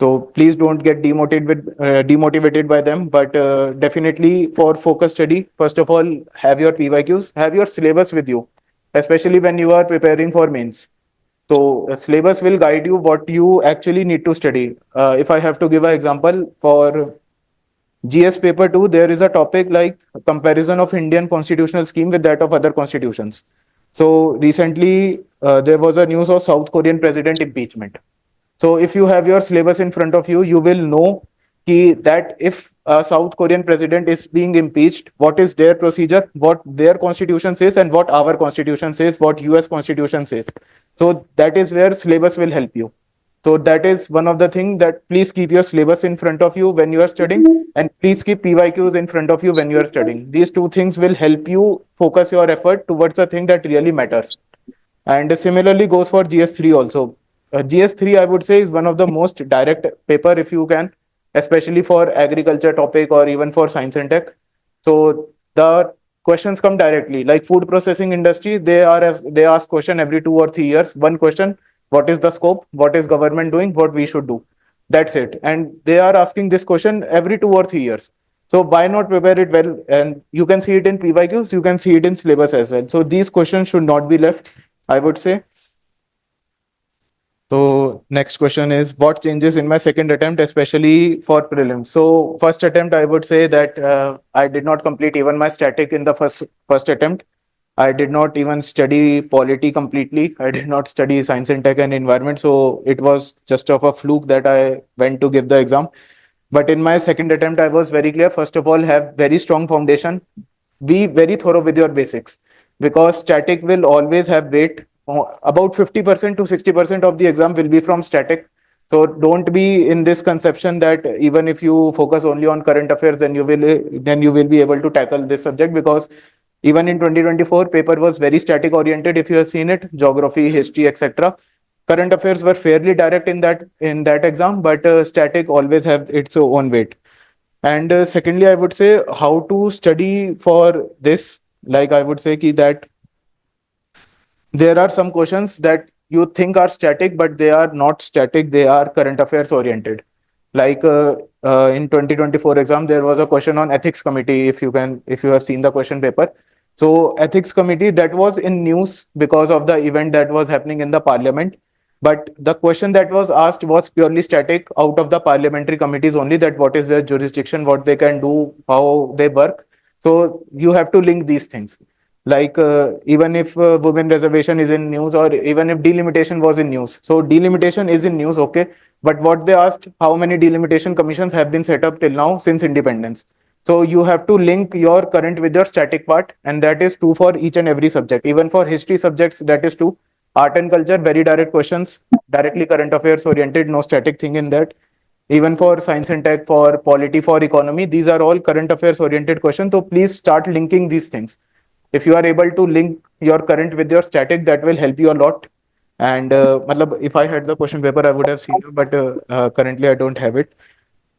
So please don't get demotivated by them. But definitely for focus study, first of all, have your PYQs, have your syllabus with you, especially when you are preparing for mains. So syllabus will guide you what you actually need to study. If I have to give an example for GS paper 2, there is a topic like comparison of Indian constitutional scheme with that of other constitutions. So recently there was a news of South Korean president impeachment. So if you have your syllabus in front of you, you will know that if a South Korean president is being impeached, what is their procedure, what their constitution says, and what our constitution says, what US constitution says. So that is where syllabus will help you. So that is one of the things, that please keep your syllabus in front of you when you are studying, and please keep PYQs in front of you when you are studying. These 2 things will help you focus your effort towards the thing that really matters. And similarly goes for GS3 also. GS3, I would say, is one of the most direct paper if you can, especially for agriculture topic or even for science and tech. So the questions come directly, like food processing industry, they ask question every 2 or 3 years. One question: what is the scope? What is government doing? What we should do? That's it. And they are asking this question every 2 or 3 years. So why not prepare it well? And you can see it in PYQs, you can see it in syllabus as well. So these questions should not be left, I would say. So next question is, what changes in my second attempt, especially for prelims? So first attempt, I would say that I did not complete even my static in the first attempt. I did not even study polity completely. I did not study science and tech and environment. So it was just of a fluke that I went to give the exam. But in my second attempt, I was very clear. First of all, have very strong foundation. Be very thorough with your basics, because static will always have weight. About 50% to 60% of the exam will be from static. So don't be in this conception that even if you focus only on current affairs, then you will be able to tackle this subject, because even in 2024, paper was very static oriented. If you have seen it, geography, history, etc. Current affairs were fairly direct in that exam, but static always have its own weight. And secondly, I would say how to study for this. Like I would say that there are some questions that you think are static, but they are not static. They are current affairs oriented. Like in 2024 exam, there was a question on ethics committee. If you have seen the question paper. So ethics committee, that was in news because of the event that was happening in the parliament. But the question that was asked was purely static out of the parliamentary committees only, that what is their jurisdiction, what they can do, how they work. So you have to link these things. Like even if women reservation is in news, or even if delimitation was in news. So delimitation is in news, okay. But what they asked, how many delimitation commissions have been set up till now since independence? So you have to link your current with your static part, and that is true for each and every subject. Even for history subjects, that is true. Art and culture, very direct questions, directly current affairs oriented, no static thing in that. Even for science and tech, for polity, for economy, these are all current affairs oriented questions. So please start linking these things. If you are able to link your current with your static, that will help you a lot. And if I had the question paper, I would have seen it, but currently I don't have it.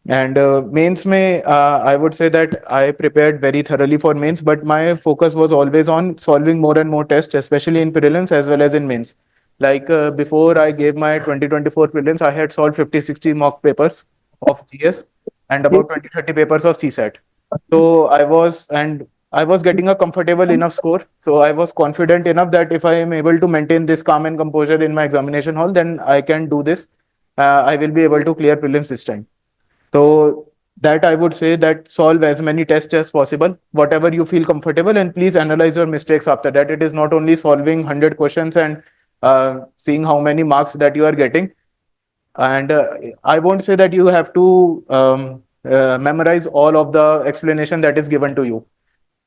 And mains mein, I would say that I prepared very thoroughly for mains, but my focus was always on solving more and more tests, especially in prelims as well as in mains. Like before I gave my 2024 prelims, I had solved 50-60 mock papers of GS and about 20-30 papers of CSAT. So I was, and I was getting a comfortable enough score. So I was confident enough that if I am able to maintain this calm and composure in my examination hall, then I can do this. I will be able to clear prelims this time. So that I would say that solve as many tests as possible, whatever you feel comfortable, and please analyze your mistakes after that. It is not only solving 100 questions and seeing how many marks that you are getting. And I won't say that you have to memorize all of the explanation that is given to you.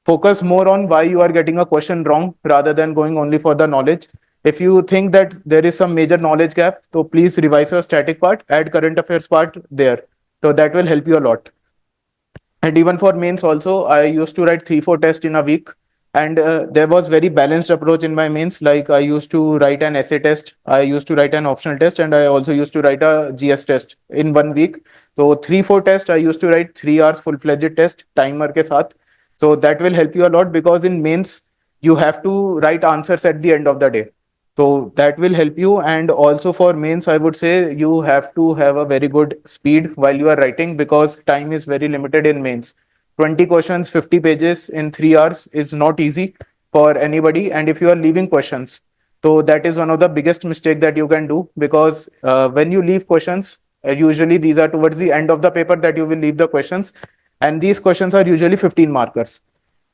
Focus more on why you are getting a question wrong rather than going only for the knowledge. If you think that there is some major knowledge gap, so please revise your static part, add current affairs part there. So that will help you a lot. And even for mains also, I used to write 3-4 tests in a week. And there was very balanced approach in my mains. Like I used to write an essay test, I used to write an optional test, and I also used to write a GS test in 1 week. So 3-4 tests, I used to write 3 hours full-fledged test, timer ke saath. So that will help you a lot because in mains, you have to write answers at the end of the day. So that will help you. And also for mains, I would say you have to have a very good speed while you are writing because time is very limited in mains. 20 questions, 50 pages in 3 hours is not easy for anybody. And if you are leaving questions, so that is one of the biggest mistake that you can do because when you leave questions, usually these are towards the end of the paper that you will leave the questions. And these questions are usually 15 markers.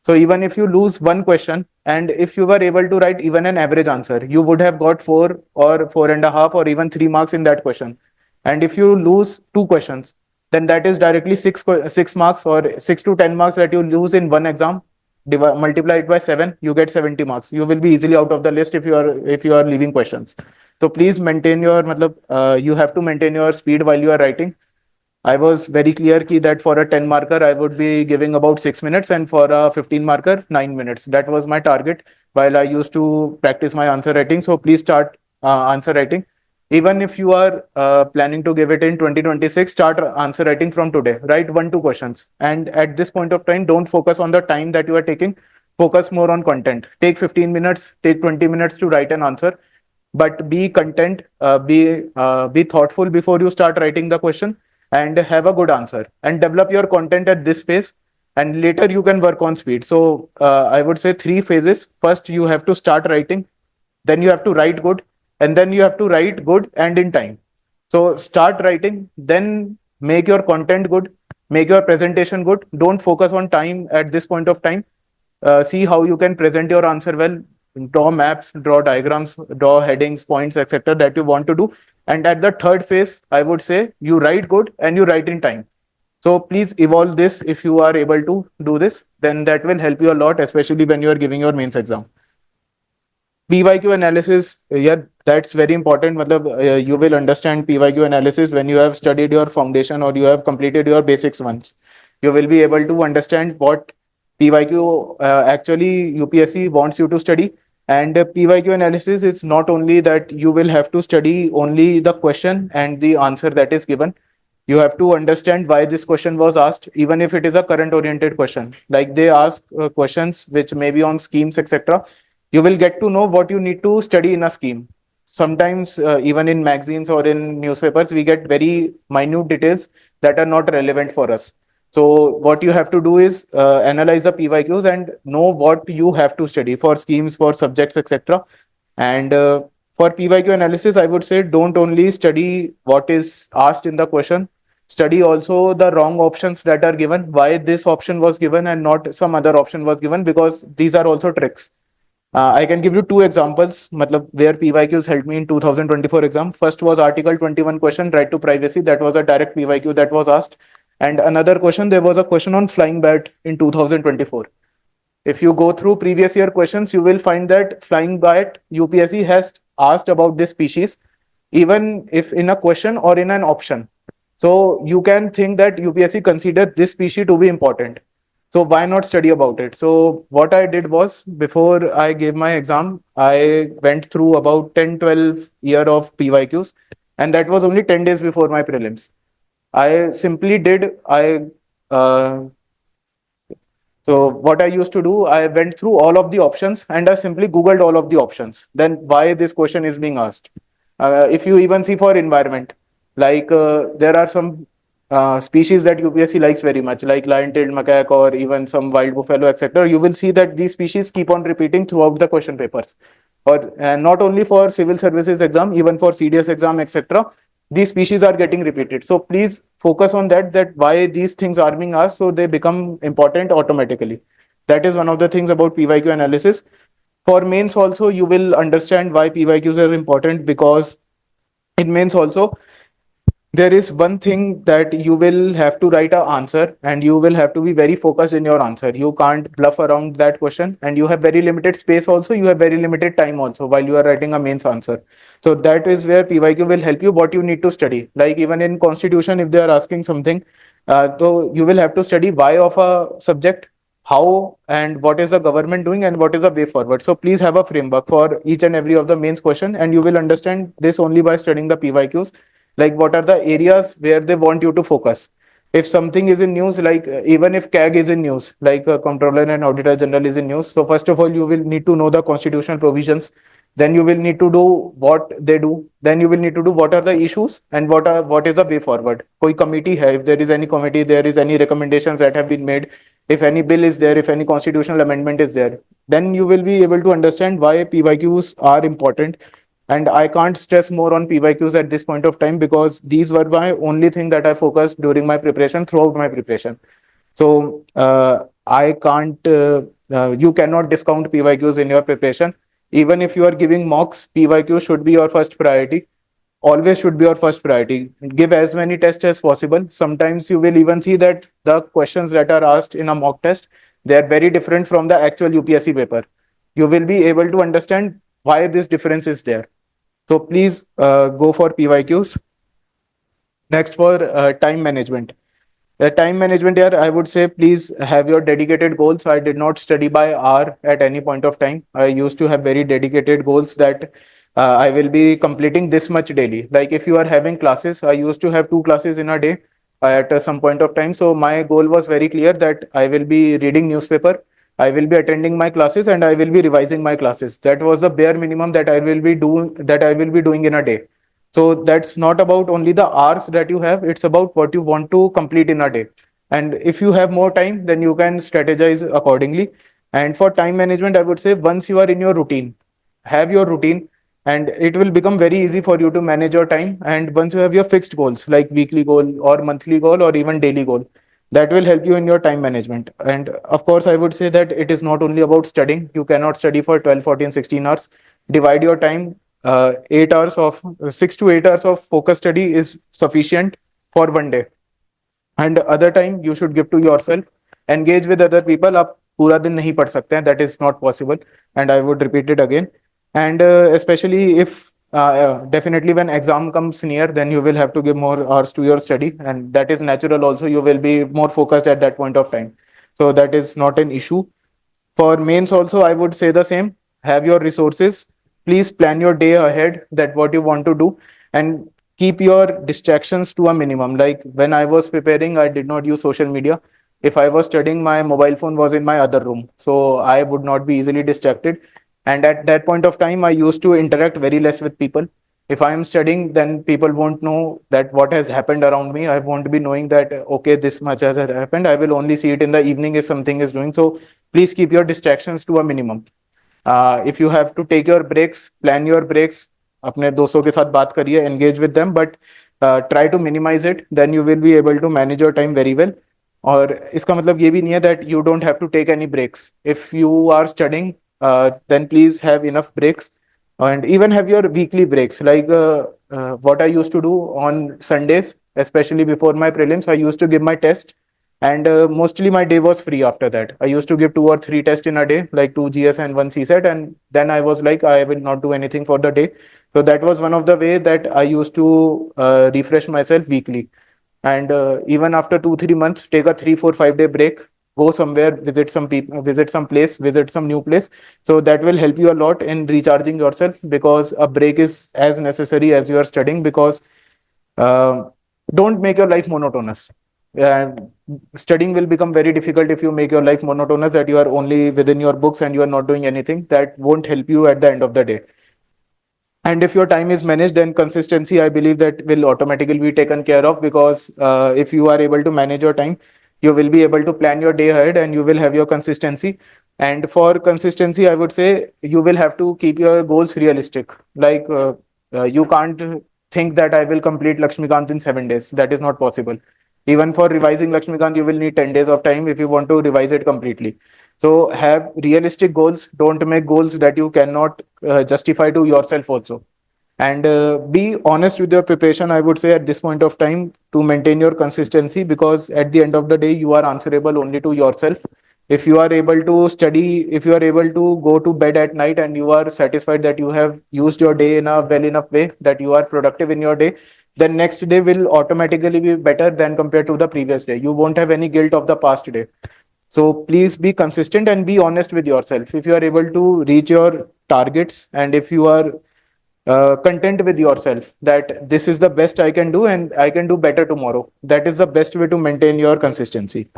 So even if you lose one question and if you were able to write even an average answer, you would have got 4 or 4.5 or even 3 marks in that question. And if you lose 2 questions, then that is directly 6 marks or 6 to 10 marks that you lose in one exam. Multiply it by 7, you get 70 marks. You will be easily out of the list if you are leaving questions. So please maintain your, you have to maintain your speed while you are writing. I was very clear that for a 10 marker, I would be giving about 6 minutes and for a 15 marker, 9 minutes. That was my target while I used to practice my answer writing. So please start answer writing. Even if you are planning to give it in 2026, start answer writing from today. Write 1-2 questions. And at this point of time, don't focus on the time that you are taking. Focus more on content. Take 15 minutes, take 20 minutes to write an answer. But be content, be thoughtful before you start writing the question and have a good answer and develop your content at this phase and later you can work on speed. So I would say 3 phases. First, you have to start writing, then you have to write good, and then you have to write good and in time. So start writing, then make your content good, make your presentation good. Don't focus on time at this point of time. See how you can present your answer well. Draw maps, draw diagrams, draw headings, points, etc. that you want to do. And at the third phase, I would say you write good and you write in time. So please evolve this. If you are able to do this, then that will help you a lot, especially when you are giving your mains exam. PYQ analysis, yeah, that's very important. You will understand PYQ analysis when you have studied your foundation or you have completed your basics once. You will be able to understand what PYQ actually UPSC wants you to study. And PYQ analysis is not only that you will have to study only the question and the answer that is given. You have to understand why this question was asked, even if it is a current oriented question. Like they ask questions which may be on schemes, etc. You will get to know what you need to study in a scheme. Sometimes even in magazines or in newspapers, we get very minute details that are not relevant for us. So what you have to do is analyze the PYQs and know what you have to study for schemes, for subjects, etc. And for PYQ analysis, I would say don't only study what is asked in the question, study also the wrong options that are given, why this option was given and not some other option was given, because these are also tricks. I can give you 2 examples where PYQs helped me in 2024 exam. First was Article 21 question, right to privacy. That was a direct PYQ that was asked. And another question, there was a question on flying bat in 2024. If you go through previous year questions, you will find that flying bat, UPSC has asked about this species, even if in a question or in an option. So you can think that UPSC considered this species to be important. So why not study about it? So what I did was, before I gave my exam, I went through about 10-12 year of PYQs, and that was only 10 days before my prelims. I simply did, so what I used to do, I went through all of the options and I simply Googled all of the options. Then why this question is being asked. If you even see for environment, like there are some species that UPSC likes very much, like lion-tailed macaque or even some wild buffalo, etc., you will see that these species keep on repeating throughout the question papers. Or not only for civil services exam, even for CDS exam, etc., these species are getting repeated. So please focus on that why these things are being asked, so they become important automatically. That is one of the things about PYQ analysis. For mains also, you will understand why PYQs are important, because in mains also, there is one thing that you will have to write an answer and you will have to be very focused in your answer. You can't bluff around that question, and you have very limited space also, you have very limited time also while you are writing a mains answer. So that is where PYQ will help you, what you need to study. Like even in constitution, if they are asking something, so you will have to study why of a subject, how and what is the government doing and what is the way forward. So please have a framework for each and every of the mains question, and you will understand this only by studying the PYQs, like what are the areas where they want you to focus. If something is in news, like even if CAG is in news, like Comptroller and Auditor General is in news, so first of all you will need to know the constitutional provisions, then you will need to do what they do, then you will need to do what are the issues and what is the way forward. Koi committee hai, if there is any committee, there is any recommendations that have been made, if any bill is there, if any constitutional amendment is there, then you will be able to understand why PYQs are important. And I can't stress more on PYQs at this point of time, because these were my only thing that I focused during my preparation, throughout my preparation. So I can't, you cannot discount PYQs in your preparation. Even if you are giving mocks, PYQ should be your first priority. Always should be your first priority. Give as many tests as possible. Sometimes you will even see that the questions that are asked in a mock test, they are very different from the actual UPSC paper. You will be able to understand why this difference is there. So please go for PYQs. Next, for time management. Time management here, I would say please have your dedicated goals. I did not study by hour at any point of time. I used to have very dedicated goals that I will be completing this much daily. Like if you are having classes, I used to have 2 classes in a day at some point of time. So my goal was very clear that I will be reading newspaper, I will be attending my classes, and I will be revising my classes. That was the bare minimum that I will be doing in a day. So that's not about only the hours that you have, it's about what you want to complete in a day. And if you have more time, then you can strategize accordingly. And for time management, I would say once you are in your routine, have your routine, and it will become very easy for you to manage your time. And once you have your fixed goals, like weekly goal or monthly goal or even daily goal, that will help you in your time management. And of course, I would say that it is not only about studying. You cannot study for 12, 14, 16 hours. Divide your time. 8 hours of 6 to 8 hours of focus study is sufficient for one day. And other time you should give to yourself. Engage with other people. आप पूरा दिन नहीं पढ़ सकते हैं. That is not possible. And I would repeat it again. And especially if definitely when exam comes near, then you will have to give more hours to your study, and that is natural also. You will be more focused at that point of time. So that is not an issue. For mains also, I would say the same. Have your resources. Please plan your day ahead, that what you want to do, and keep your distractions to a minimum. Like when I was preparing, I did not use social media. If I was studying, my mobile phone was in my other room, so I would not be easily distracted. And at that point of time, I used to interact very less with people. If I am studying, then people won't know that what has happened around me. I won't be knowing that, okay, this much has happened. I will only see it in the evening if something is doing. So please keep your distractions to a minimum. If you have to take your breaks, plan your breaks. अपने दोस्तों के साथ बात करिए, engage with them, but try to minimize it. Then you will be able to manage your time very well. और इसका मतलब ये भी नहीं है that you don't have to take any breaks. If you are studying, then please have enough breaks, and even have your weekly breaks. Like what I used to do on Sundays, especially before my prelims, I used to give my test, and mostly my day was free after that. I used to give 2 or 3 tests in a day, like 2 GS and 1 CSET, and then I was like, I will not do anything for the day. So that was one of the way that I used to refresh myself weekly. And even after 2, 3 months, take a 3, 4, 5 day break, go somewhere, visit some people, visit some place, visit some new place. So that will help you a lot in recharging yourself, because a break is as necessary as you are studying. Because don't make your life monotonous. Studying will become very difficult if you make your life monotonous, that you are only within your books and you are not doing anything. That won't help you at the end of the day. And if your time is managed, then consistency, I believe that will automatically be taken care of, because if you are able to manage your time, you will be able to plan your day ahead and you will have your consistency. And for consistency, I would say you will have to keep your goals realistic. Like you can't think that I will complete Lakshmikant in 7 days. That is not possible. Even for revising Lakshmikant, you will need 10 days of time if you want to revise it completely. So have realistic goals. Don't make goals that you cannot justify to yourself also. And be honest with your preparation, I would say, at this point of time, to maintain your consistency, because at the end of the day, you are answerable only to yourself. If you are able to study, if you are able to go to bed at night and you are satisfied that you have used your day in a well enough way, that you are productive in your day, then next day will automatically be better than compared to the previous day. You won't have any guilt of the past day. So please be consistent and be honest with yourself. If you are able to reach your targets, and if you are content with yourself that this is the best I can do and I can do better tomorrow, that is the best way to maintain your consistency.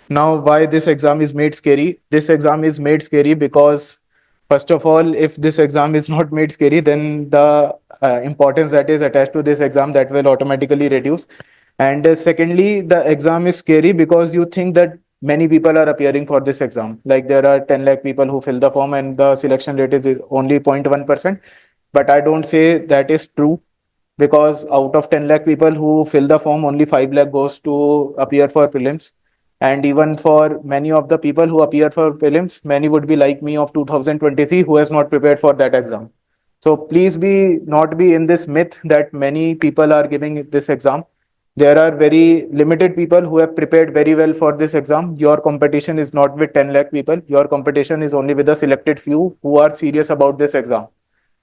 Now, why this exam is made scary? This exam is made scary because, first of all, if this exam is not made scary, then the importance that is attached to this exam, that will automatically reduce. And secondly, the exam is scary because you think that many people are appearing for this exam. Like there are 10 lakh people who fill the form and the selection rate is only 0.1%. But I don't say that is true, because out of 10 lakh people who fill the form, only 5 lakh goes to appear for prelims. And even for many of the people who appear for prelims, many would be like me of 2023 who has not prepared for that exam. So please be not be in this myth that many people are giving this exam. There are very limited people who have prepared very well for this exam. Your competition is not with 10 lakh people. Your competition is only with a selected few who are serious about this exam.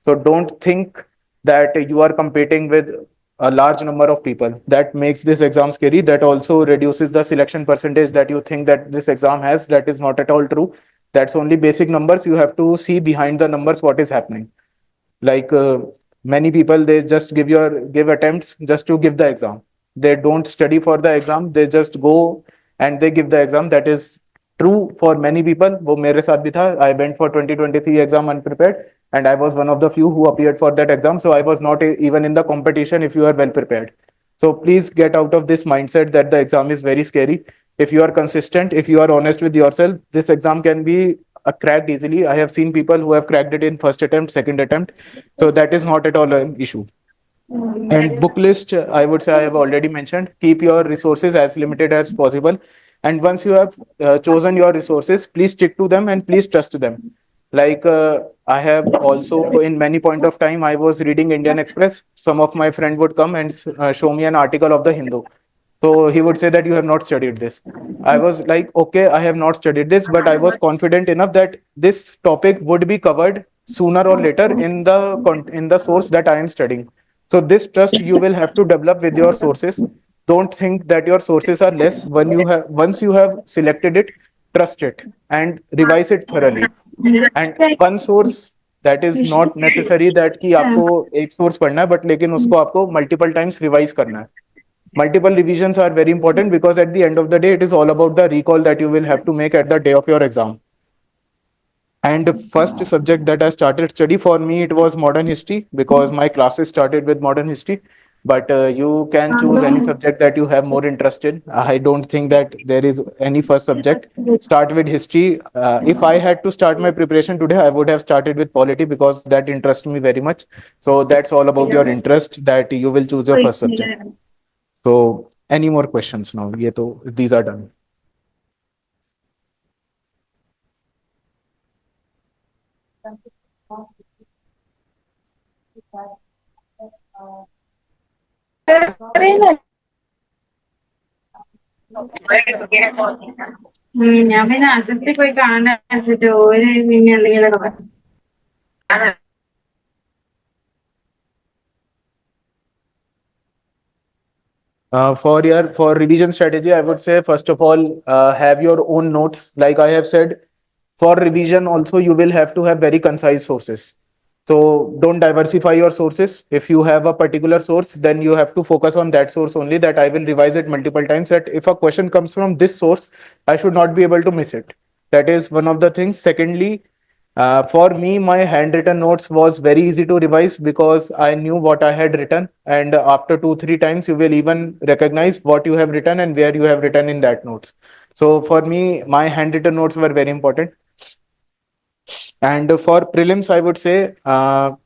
So don't think that you are competing with a large number of people. That makes this exam scary. That also reduces the selection percentage that you think that this exam has. That is not at all true. That's only basic numbers. You have to see behind the numbers what is happening. Like many people, they just give attempts just to give the exam. They don't study for the exam. They just go and they give the exam. That is true for many people. वो मेरे साथ भी था. I went for 2023 exam unprepared, and I was one of the few who appeared for that exam. So I was not even in the competition if you are well prepared. So please get out of this mindset that the exam is very scary. If you are consistent, if you are honest with yourself, this exam can be cracked easily. I have seen people who have cracked it in first attempt, second attempt. So that is not at all an issue. And book list, I would say I have already mentioned, keep your resources as limited as possible. And once you have chosen your resources, please stick to them and please trust them. Like I have also in many point of time, I was reading Indian Express. Some of my friend would come and show me an article of the Hindu. So he would say that you have not studied this. I was like, okay, I have not studied this, but I was confident enough that this topic would be covered sooner or later in the source that I am studying. So this trust you will have to develop with your sources. Don't think that your sources are less. Once you have selected it, trust it and revise it thoroughly. And one source, that is not necessary that कि आपको एक source पढ़ना है, but लेकिन उसको आपको multiple times revise करना है. Multiple revisions are very important because at the end of the day, it is all about the recall that you will have to make at the day of your exam. And the first subject that I started study, for me, it was modern history because my classes started with modern history. But you can choose any subject that you have more interest in. I don't think that there is any first subject. Start with history. If I had to start my preparation today, I would have started with polity because that interests me very much. So that's all about your interest that you will choose your first subject. So any more questions now? These are done. ഞാൻ പിന്നെ ആശുപത്രി പോയി കാണാൻ വെച്ചിട്ട് ഒരു പിന്നെ എന്തെങ്കിലുമൊക്കെ പറഞ്ഞു. For revision strategy, I would say first of all, have your own notes. Like I have said, for revision also you will have to have very concise sources. So don't diversify your sources. If you have a particular source, then you have to focus on that source only. That I will revise it multiple times. That if a question comes from this source, I should not be able to miss it. That is one of the things. Secondly, For me, my handwritten notes was very easy to revise because I knew what I had written, and after 2 3 times, you will even recognize what you have written and where you have written in that notes. So for me, my handwritten notes were very important. And for prelims, I would say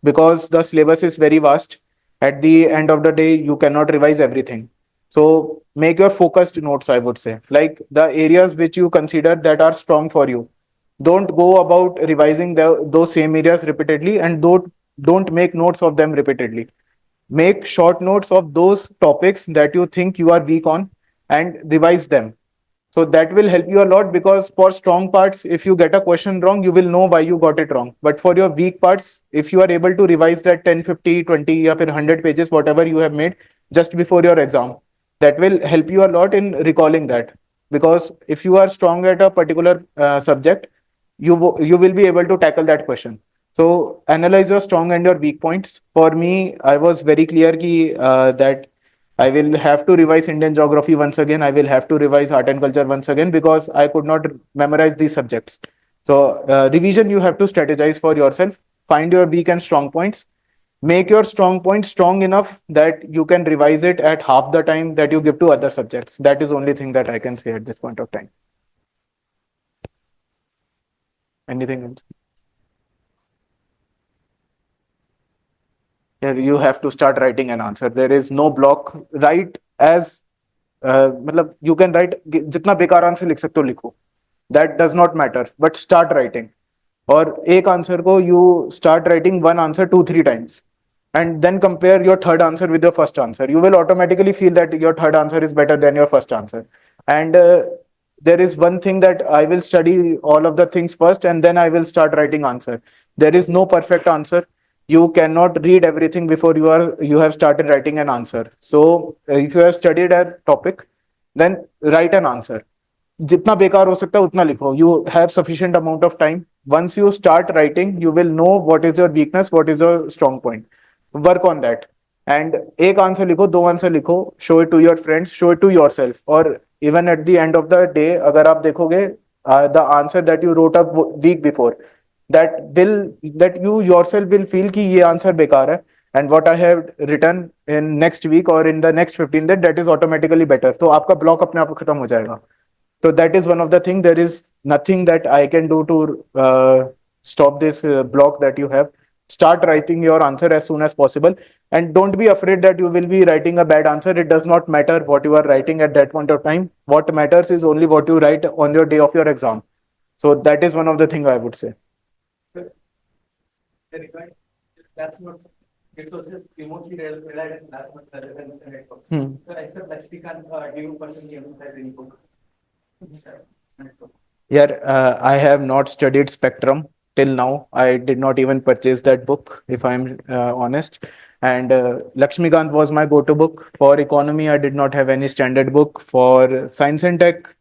because the syllabus is very vast, at the end of the day, you cannot revise everything. So make your focused notes, I would say, like the areas which you consider that are strong for you. Don't go about revising those same areas repeatedly, and don't make notes of them repeatedly. Make short notes of those topics that you think you are weak on and revise them. So that will help you a lot, because for strong parts, if you get a question wrong, you will know why you got it wrong. But for your weak parts, if you are able to revise that 10, 50, 20, or 100 pages, whatever you have made just before your exam, that will help you a lot in recalling that. Because if you are strong at a particular subject, you will be able to tackle that question. So analyze your strong and your weak points. For me, I was very clear that I will have to revise Indian geography once again. I will have to revise art and culture once again, because I could not memorize these subjects. So revision, you have to strategize for yourself. Find your weak and strong points. Make your strong point strong enough that you can revise it at half the time that you give to other subjects. That is only thing that I can say at this point of time. Anything else? Here you have to start writing an answer. There is no block. Write as मतलब you can write जितना बेकार answer लिख सकते हो लिखो. That does not matter. But start writing. और एक answer को you start writing one answer 2 3 times, and then compare your third answer with your first answer. You will automatically feel that your third answer is better than your first answer. And there is one thing that I will study all of the things first, and then I will start writing answer. There is no perfect answer. You cannot read everything before you have started writing an answer. So if you have studied a topic, then write an answer. जितना बेकार हो सकता है उतना लिखो. You have sufficient amount of time. Once you start writing, you will know what is your weakness, what is your strong point. Work on that. And एक answer लिखो, दो आंसर लिखो, show it to your friends, show it to yourself. और even at the end of the day, अगर आप देखोगे the answer that you wrote a week before, that you yourself will feel कि ये answer बेकार है, and what I have written in next week or in the next 15 days, that is automatically better. तो आपका block अपने आप खत्म हो जाएगा. So that is one of the things. There is nothing that I can do to stop this block that you have. Start writing your answer as soon as possible, and don't be afraid that you will be writing a bad answer. It does not matter what you are writing at that point of time. What matters is only what you write on your day of your exam. So that is one of the things I would say. That's not. It was just remotely related last month rather than networks. So except Lakshmikant, do you personally have any book? Yeah, I have not studied Spectrum till now. I did not even purchase that book, if I'm honest. And Lakshmikant was my go-to book. For economy, I did not have any standard book. For science and tech,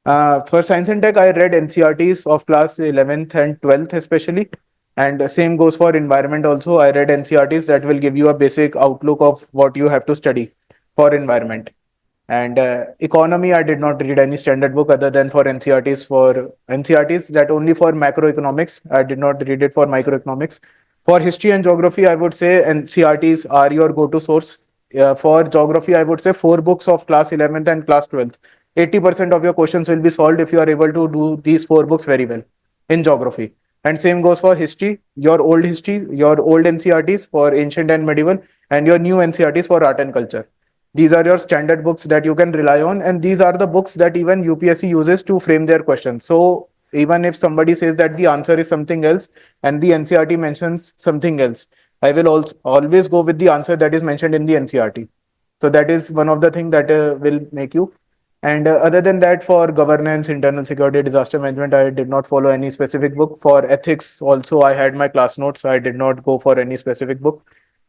I read NCRTs of class 11th and 12th especially. And same goes for environment also. I read NCRTs that will give you a basic outlook of what you have to study for environment. And economy, I did not read any standard book other than for NCRTs. For NCRTs, that only for macroeconomics. I did not read it for microeconomics. For history and geography, I would say NCRTs are your go-to source. For geography, I would say 4 books of class 11th and class 12th. 80% of your questions will be solved if you are able to do these 4 books very well in geography. And same goes for history, your old NCRTs for ancient and medieval, and your new NCRTs for art and culture. These are your standard books that you can rely on, and these are the books that even UPSC uses to frame their questions. So even if somebody says that the answer is something else and the NCRT mentions something else, I will also always go with the answer that is mentioned in the NCRT. So that is one of the things that will make you. And other than that, for governance, internal security, disaster management, I did not follow any specific book. For ethics, also, I had my class notes. I did not go for any specific book.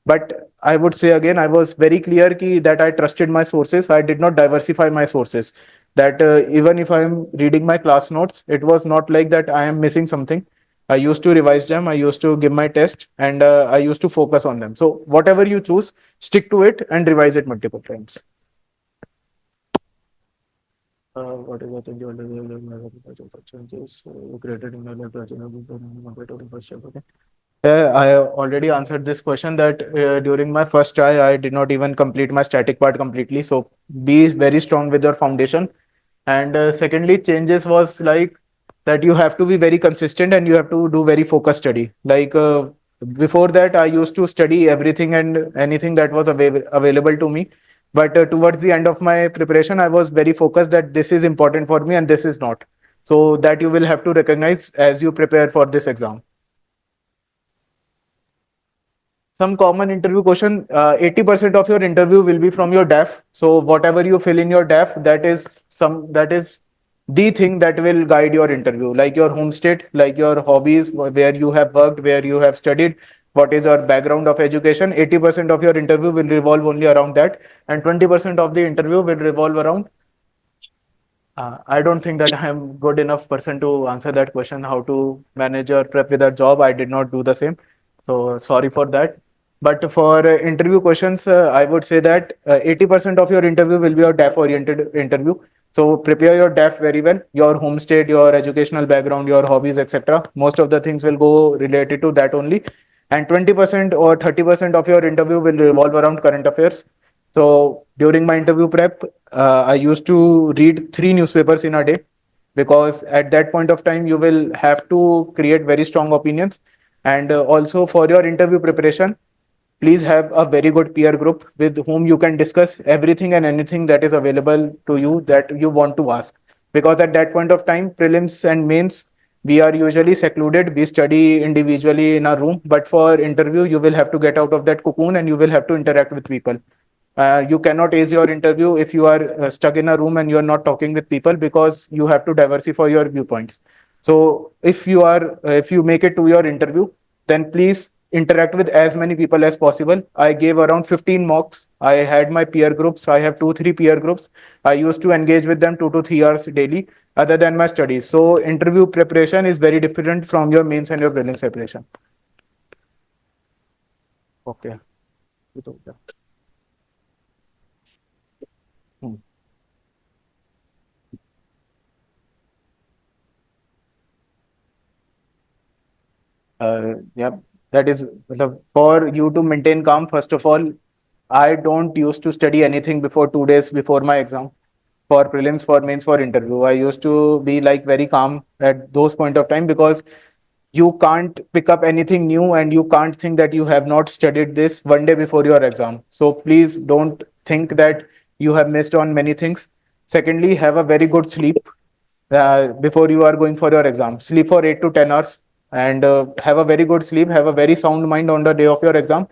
But I would say again, I was very clear that I trusted my sources. I did not diversify my sources. That even if I am reading my class notes, it was not like that I am missing something. I used to revise them. I used to give my test, and I used to focus on them. So whatever you choose, stick to it and revise it multiple times. What is the thing you changes created in your life? Okay. I already answered this question that during my first try, I did not even complete my static part completely. So be very strong with your foundation. And secondly, changes was like that you have to be very consistent and you have to do very focused study. Like before that, I used to study everything and anything that was available to me. But towards the end of my preparation, I was very focused that this is important for me and this is not. So that you will have to recognize as you prepare for this exam. Some common interview question, 80% of your interview will be from your DAF. So whatever you fill in your DAF, that is the thing that will guide your interview, like your home state, like your hobbies, where you have worked, where you have studied, what is your background of education. 80% of your interview will revolve only around that, and 20% of the interview will revolve around. I don't think that I am good enough person to answer that question, how to manage or prep with a job. I did not do the same. So sorry for that. But for interview questions, I would say that 80% of your interview will be a DAF oriented interview. So prepare your DAF very well, your home state, your educational background, your hobbies, etc. Most of the things will go related to that only. And 20% or 30% of your interview will revolve around current affairs. So during my interview prep, I used to read 3 newspapers in a day, because at that point of time you will have to create very strong opinions. And also for your interview preparation, please have a very good peer group with whom you can discuss everything and anything that is available to you that you want to ask. Because at that point of time, prelims and mains, we are usually secluded, we study individually in a room, but for interview, you will have to get out of that cocoon and you will have to interact with people. You cannot ace your interview if you are stuck in a room and you are not talking with people, because you have to diversify your viewpoints. So if you make it to your interview, then please interact with as many people as possible. I gave around 15 mocks. I had my peer groups. I have 2-3 peer groups. I used to engage with them 2 to 3 hours daily other than my studies. So interview preparation is very different from your mains and your prelims preparation. Okay. Yeah, that is for you to maintain calm. First of all, I don't used to study anything before 2 days before my exam, for prelims, for mains, for interview. I used to be like very calm at those point of time, because you can't pick up anything new and you can't think that you have not studied this one day before your exam. So please don't think that you have missed on many things. Secondly, have a very good sleep before you are going for your exam. Sleep for 8 to 10 hours and have a very good sleep, have a very sound mind on the day of your exam.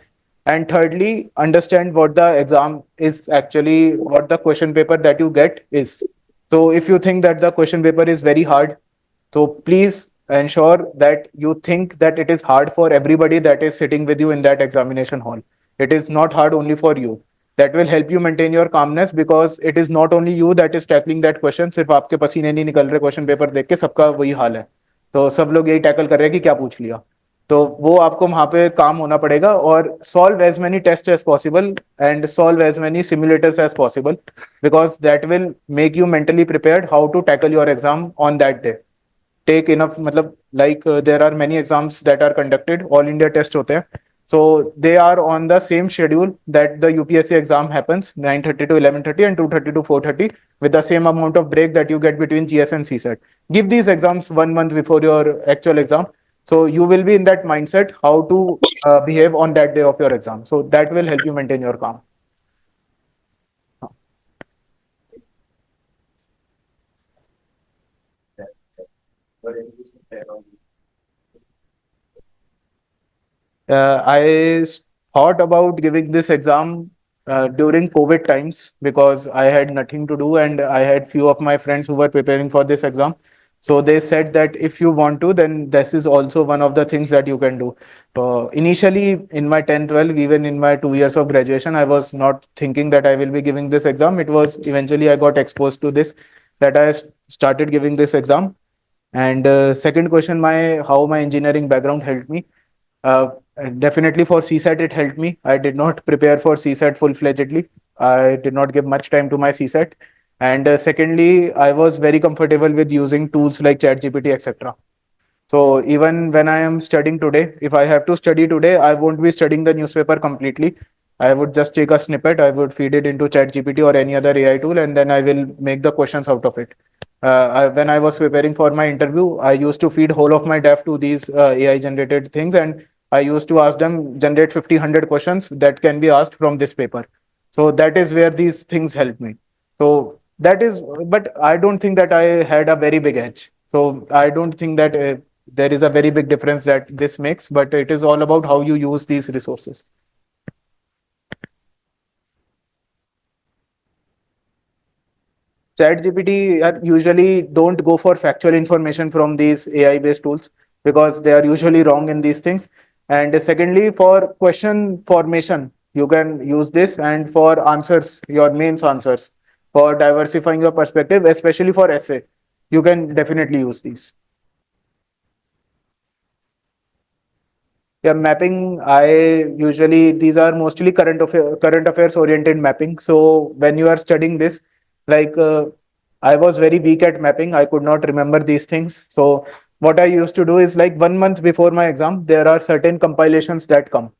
And thirdly, understand what the exam is actually, what the question paper that you get is. So if you think that the question paper is very hard, so please ensure that you think that it is hard for everybody that is sitting with you in that examination hall. It is not hard only for you. That will help you maintain your calmness, because it is not only you that is tackling that question. सिर्फ आपके पसीने नहीं निकल रहे question paper देख के, सबका वही हाल है. तो सब लोग यही टैकल कर रहे हैं कि क्या पूछ लिया. तो वो आपको वहां पे काम होना पड़ेगा, और solve as many tests as possible and solve as many simulators as possible, because that will make you mentally prepared how to tackle your exam on that day. Take enough, मतलब like there are many exams that are conducted, all India test होते हैं. So they are on the same schedule that the UPSC exam happens, 9:30 to 11:30 and 2:30 to 4:30, with the same amount of break that you get between GS and CSET. Give these exams 1 month before your actual exam. So you will be in that mindset how to behave on that day of your exam. So that will help you maintain your calm. I thought about giving this exam during COVID times, because I had nothing to do and I had few of my friends who were preparing for this exam. So they said that if you want to, then this is also one of the things that you can do. Initially in my 10, 12, even in my 2 years of graduation, I was not thinking that I will be giving this exam. It was eventually I got exposed to this, that I started giving this exam. And second question, how my engineering background helped me. Definitely for CSAT, it helped me. I did not prepare for CSAT full-fledgedly. I did not give much time to my CSAT. And secondly, I was very comfortable with using tools like ChatGPT, etc. So even when I am studying today, if I have to study today, I won't be studying the newspaper completely. I would just take a snippet, I would feed it into ChatGPT or any other AI tool, and then I will make the questions out of it. When I was preparing for my interview, I used to feed whole of my DAF to these AI generated things, and I used to ask them generate 50, 100 questions that can be asked from this paper. So that is where these things help me. So that is, but I don't think that I had a very big edge. So I don't think that there is a very big difference that this makes, but it is all about how you use these resources. ChatGPT usually don't go for factual information from these AI based tools because they are usually wrong in these things. And secondly, for question formation, you can use this, and for answers, your mains answers, for diversifying your perspective, especially for essay, you can definitely use these. Yeah, mapping, I usually, these are mostly current affairs oriented mapping. So when you are studying this, like I was very weak at mapping. I could not remember these things. So what I used to do is like 1 month before my exam, there are certain compilations that come.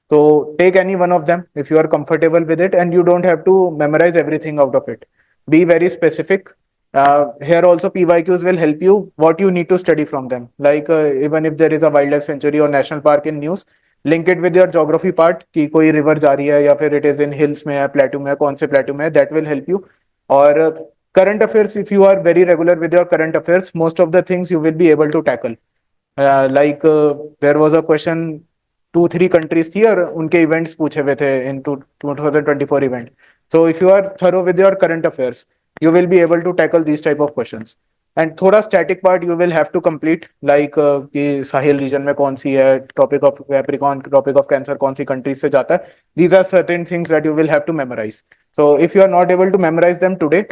So take any one of them if you are comfortable with it, and you don't have to memorize everything out of it. Be very specific. Here also PYQs will help you what you need to study from them. Like even if there is a wildlife sanctuary or national park in news, link it with your geography part कि कोई river जा रही है या फिर it is in hills में है, plateau में है, कौन से plateau में है, that will help you. और current affairs, if you are very regular with your current affairs, most of the things you will be able to tackle. Like there was a question 2-3 countries थी और उनके events पूछे हुए थे in 2024 event. So if you are thorough with your current affairs, you will be able to tackle these type of questions. And थोड़ा static part you will have to complete, like कि साहिल region में कौन सी है, topic of Capricorn, topic of Cancer कौन सी countries से जाता है. These are certain things that you will have to memorize. So if you are not able to memorize them today,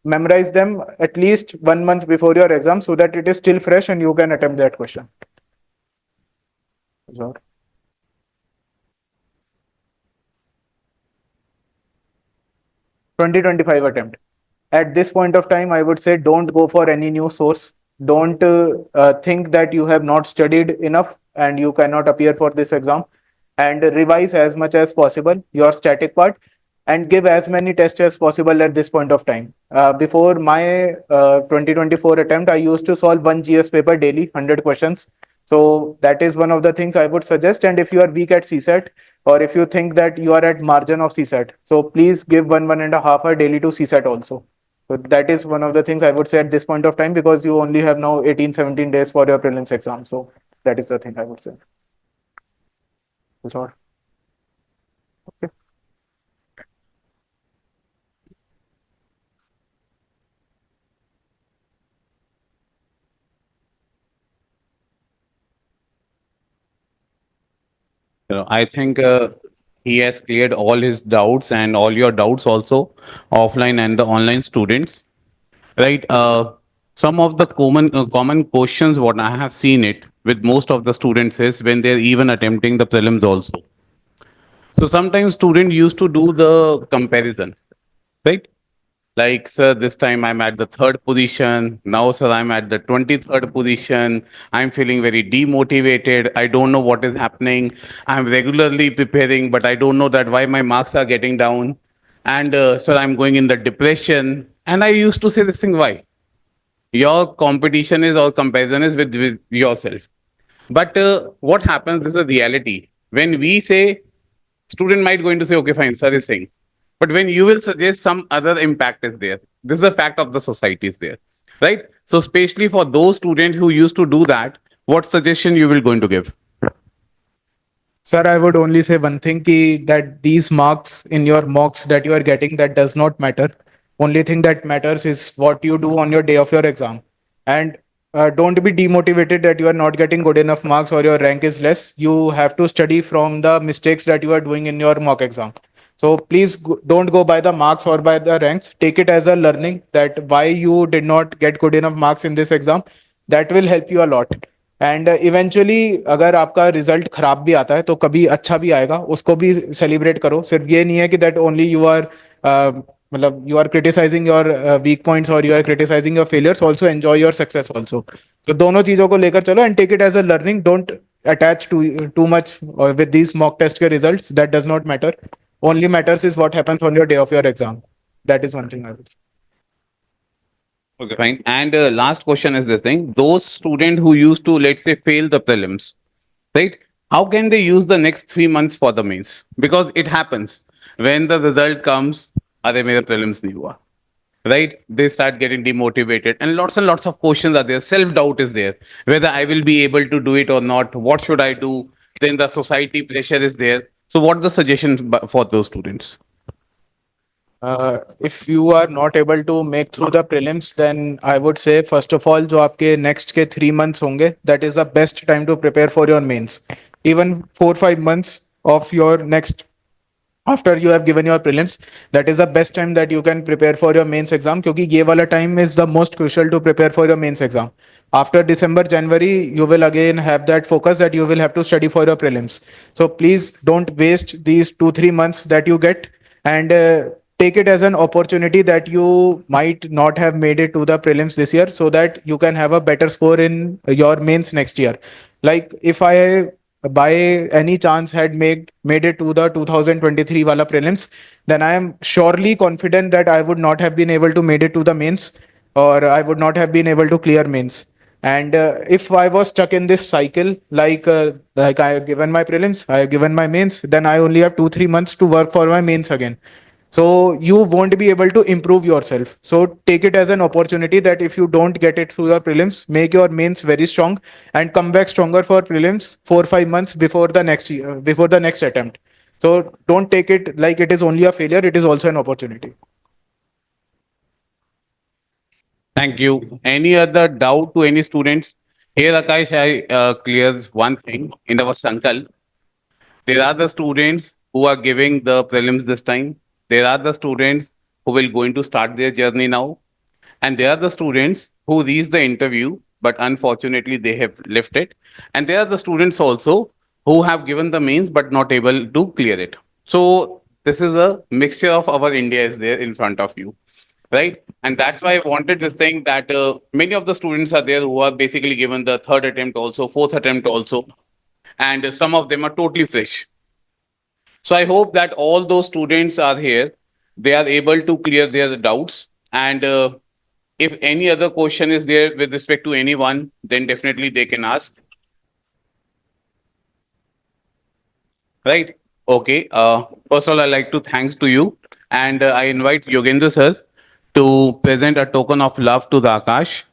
memorize them at least 1 month before your exam so that it is still fresh and you can attempt that question. Sure. 2025 attempt. At this point of time, I would say don't go for any new source. Don't think that you have not studied enough and you cannot appear for this exam. And revise as much as possible your static part and give as many tests as possible at this point of time. Before my 2024 attempt, I used to solve one GS paper daily, 100 questions. So that is one of the things I would suggest. And if you are weak at CSAT, or if you think that you are at margin of CSAT, so please give 1.5 hour daily to CSAT also. So that is one of the things I would say at this point of time, because you only have now 18-17 days for your prelims exam. So that is the thing I would say. Sure. Okay. I think he has cleared all his doubts and all your doubts also, offline and the online students, right? Some of the common questions what I have seen it with most of the students is when they're even attempting the prelims also. So sometimes student used to do the comparison, right? Like, sir, this time I'm at the 3rd position. Now, sir, I'm at the 23rd position. I'm feeling very demotivated. I don't know what is happening. I'm regularly preparing, but I don't know that why my marks are getting down. And, sir, I'm going in the depression. And I used to say this thing, why? Your competition is or comparison is with yourself. But what happens, this is the reality. When we say, student might going to say, okay, fine, sir is saying. But when you will suggest some other impact is there, this is a fact of the society is there, right? So especially for those students who used to do that, what suggestion you will going to give? Sir, I would only say one thing, that these marks in your mocks that you are getting, that does not matter. Only thing that matters is what you do on your day of your exam. And don't be demotivated that you are not getting good enough marks or your rank is less. You have to study from the mistakes that you are doing in your mock exam. So please don't go by the marks or by the ranks. Take it as a learning that why you did not get good enough marks in this exam. That will help you a lot. And eventually अगर आपका result खराब भी आता है तो कभी अच्छा भी आएगा, उसको भी सेलिब्रेट करो. सिर्फ ये नहीं है कि दैट ओनली यू आर मतलब you are criticizing your weak points or you are criticizing your failures, also enjoy your success also. तो दोनों चीजों को लेकर चलो and take it as a learning. Don't attach too much with these mock test के results. That does not matter. Only matters is what happens on your day of your exam. That is one thing I would say. Okay, fine. And last question is this thing. Those students who used to, let's say, fail the prelims, right? How can they use the next 3 months for the mains? Because it happens. When the result comes, अरे मेरा prelims नहीं हुआ. Right? They start getting demotivated and lots of questions are there. Self-doubt is there. Whether I will be able to do it or not. What should I do? Then the society pressure is there. So what the suggestions for those students? If you are not able to make through the prelims, then I would say first of all, जो आपके next के 3 months होंगे, that is the best time to prepare for your mains. Even 4-5 months of your next, after you have given your prelims, that is the best time that you can prepare for your mains exam. क्योंकि ये वाला time is the most crucial to prepare for your mains exam. After December, January, you will again have that focus that you will have to study for your prelims. So please don't waste these 2-3 months that you get and take it as an opportunity that you might not have made it to the prelims this year so that you can have a better score in your mains next year. Like if I by any chance had made it to the 2023 wala prelims, then I am surely confident that I would not have been able to made it to the mains or I would not have been able to clear mains. And if I was stuck in this cycle, like I have given my prelims, I have given my mains, then I only have 2-3 months to work for my mains again. So you won't be able to improve yourself. So take it as an opportunity that if you don't get it through your prelims, make your mains very strong and come back stronger for prelims 4-5 months before the next year, before the next attempt. So don't take it like it is only a failure. It is also an opportunity. Thank you. Any other doubt to any students? Here, Akash, I clears one thing in our Sankal. There are the students who are giving the prelims this time. There are the students who will going to start their journey now. And there are the students who reach the interview, but unfortunately they have left it. And there are the students also who have given the mains, but not able to clear it. So this is a mixture of our India is there in front of you, right? And that's why I wanted this thing that many of the students are there who are basically given the third attempt also, fourth attempt also. And some of them are totally fresh. So I hope that all those students are here, they are able to clear their doubts. And if any other question is there with respect to anyone, then definitely they can ask. Right? Okay. First of all, I'd like to thanks to you. And I invite Yogendra sir to present a token of love to the Akash.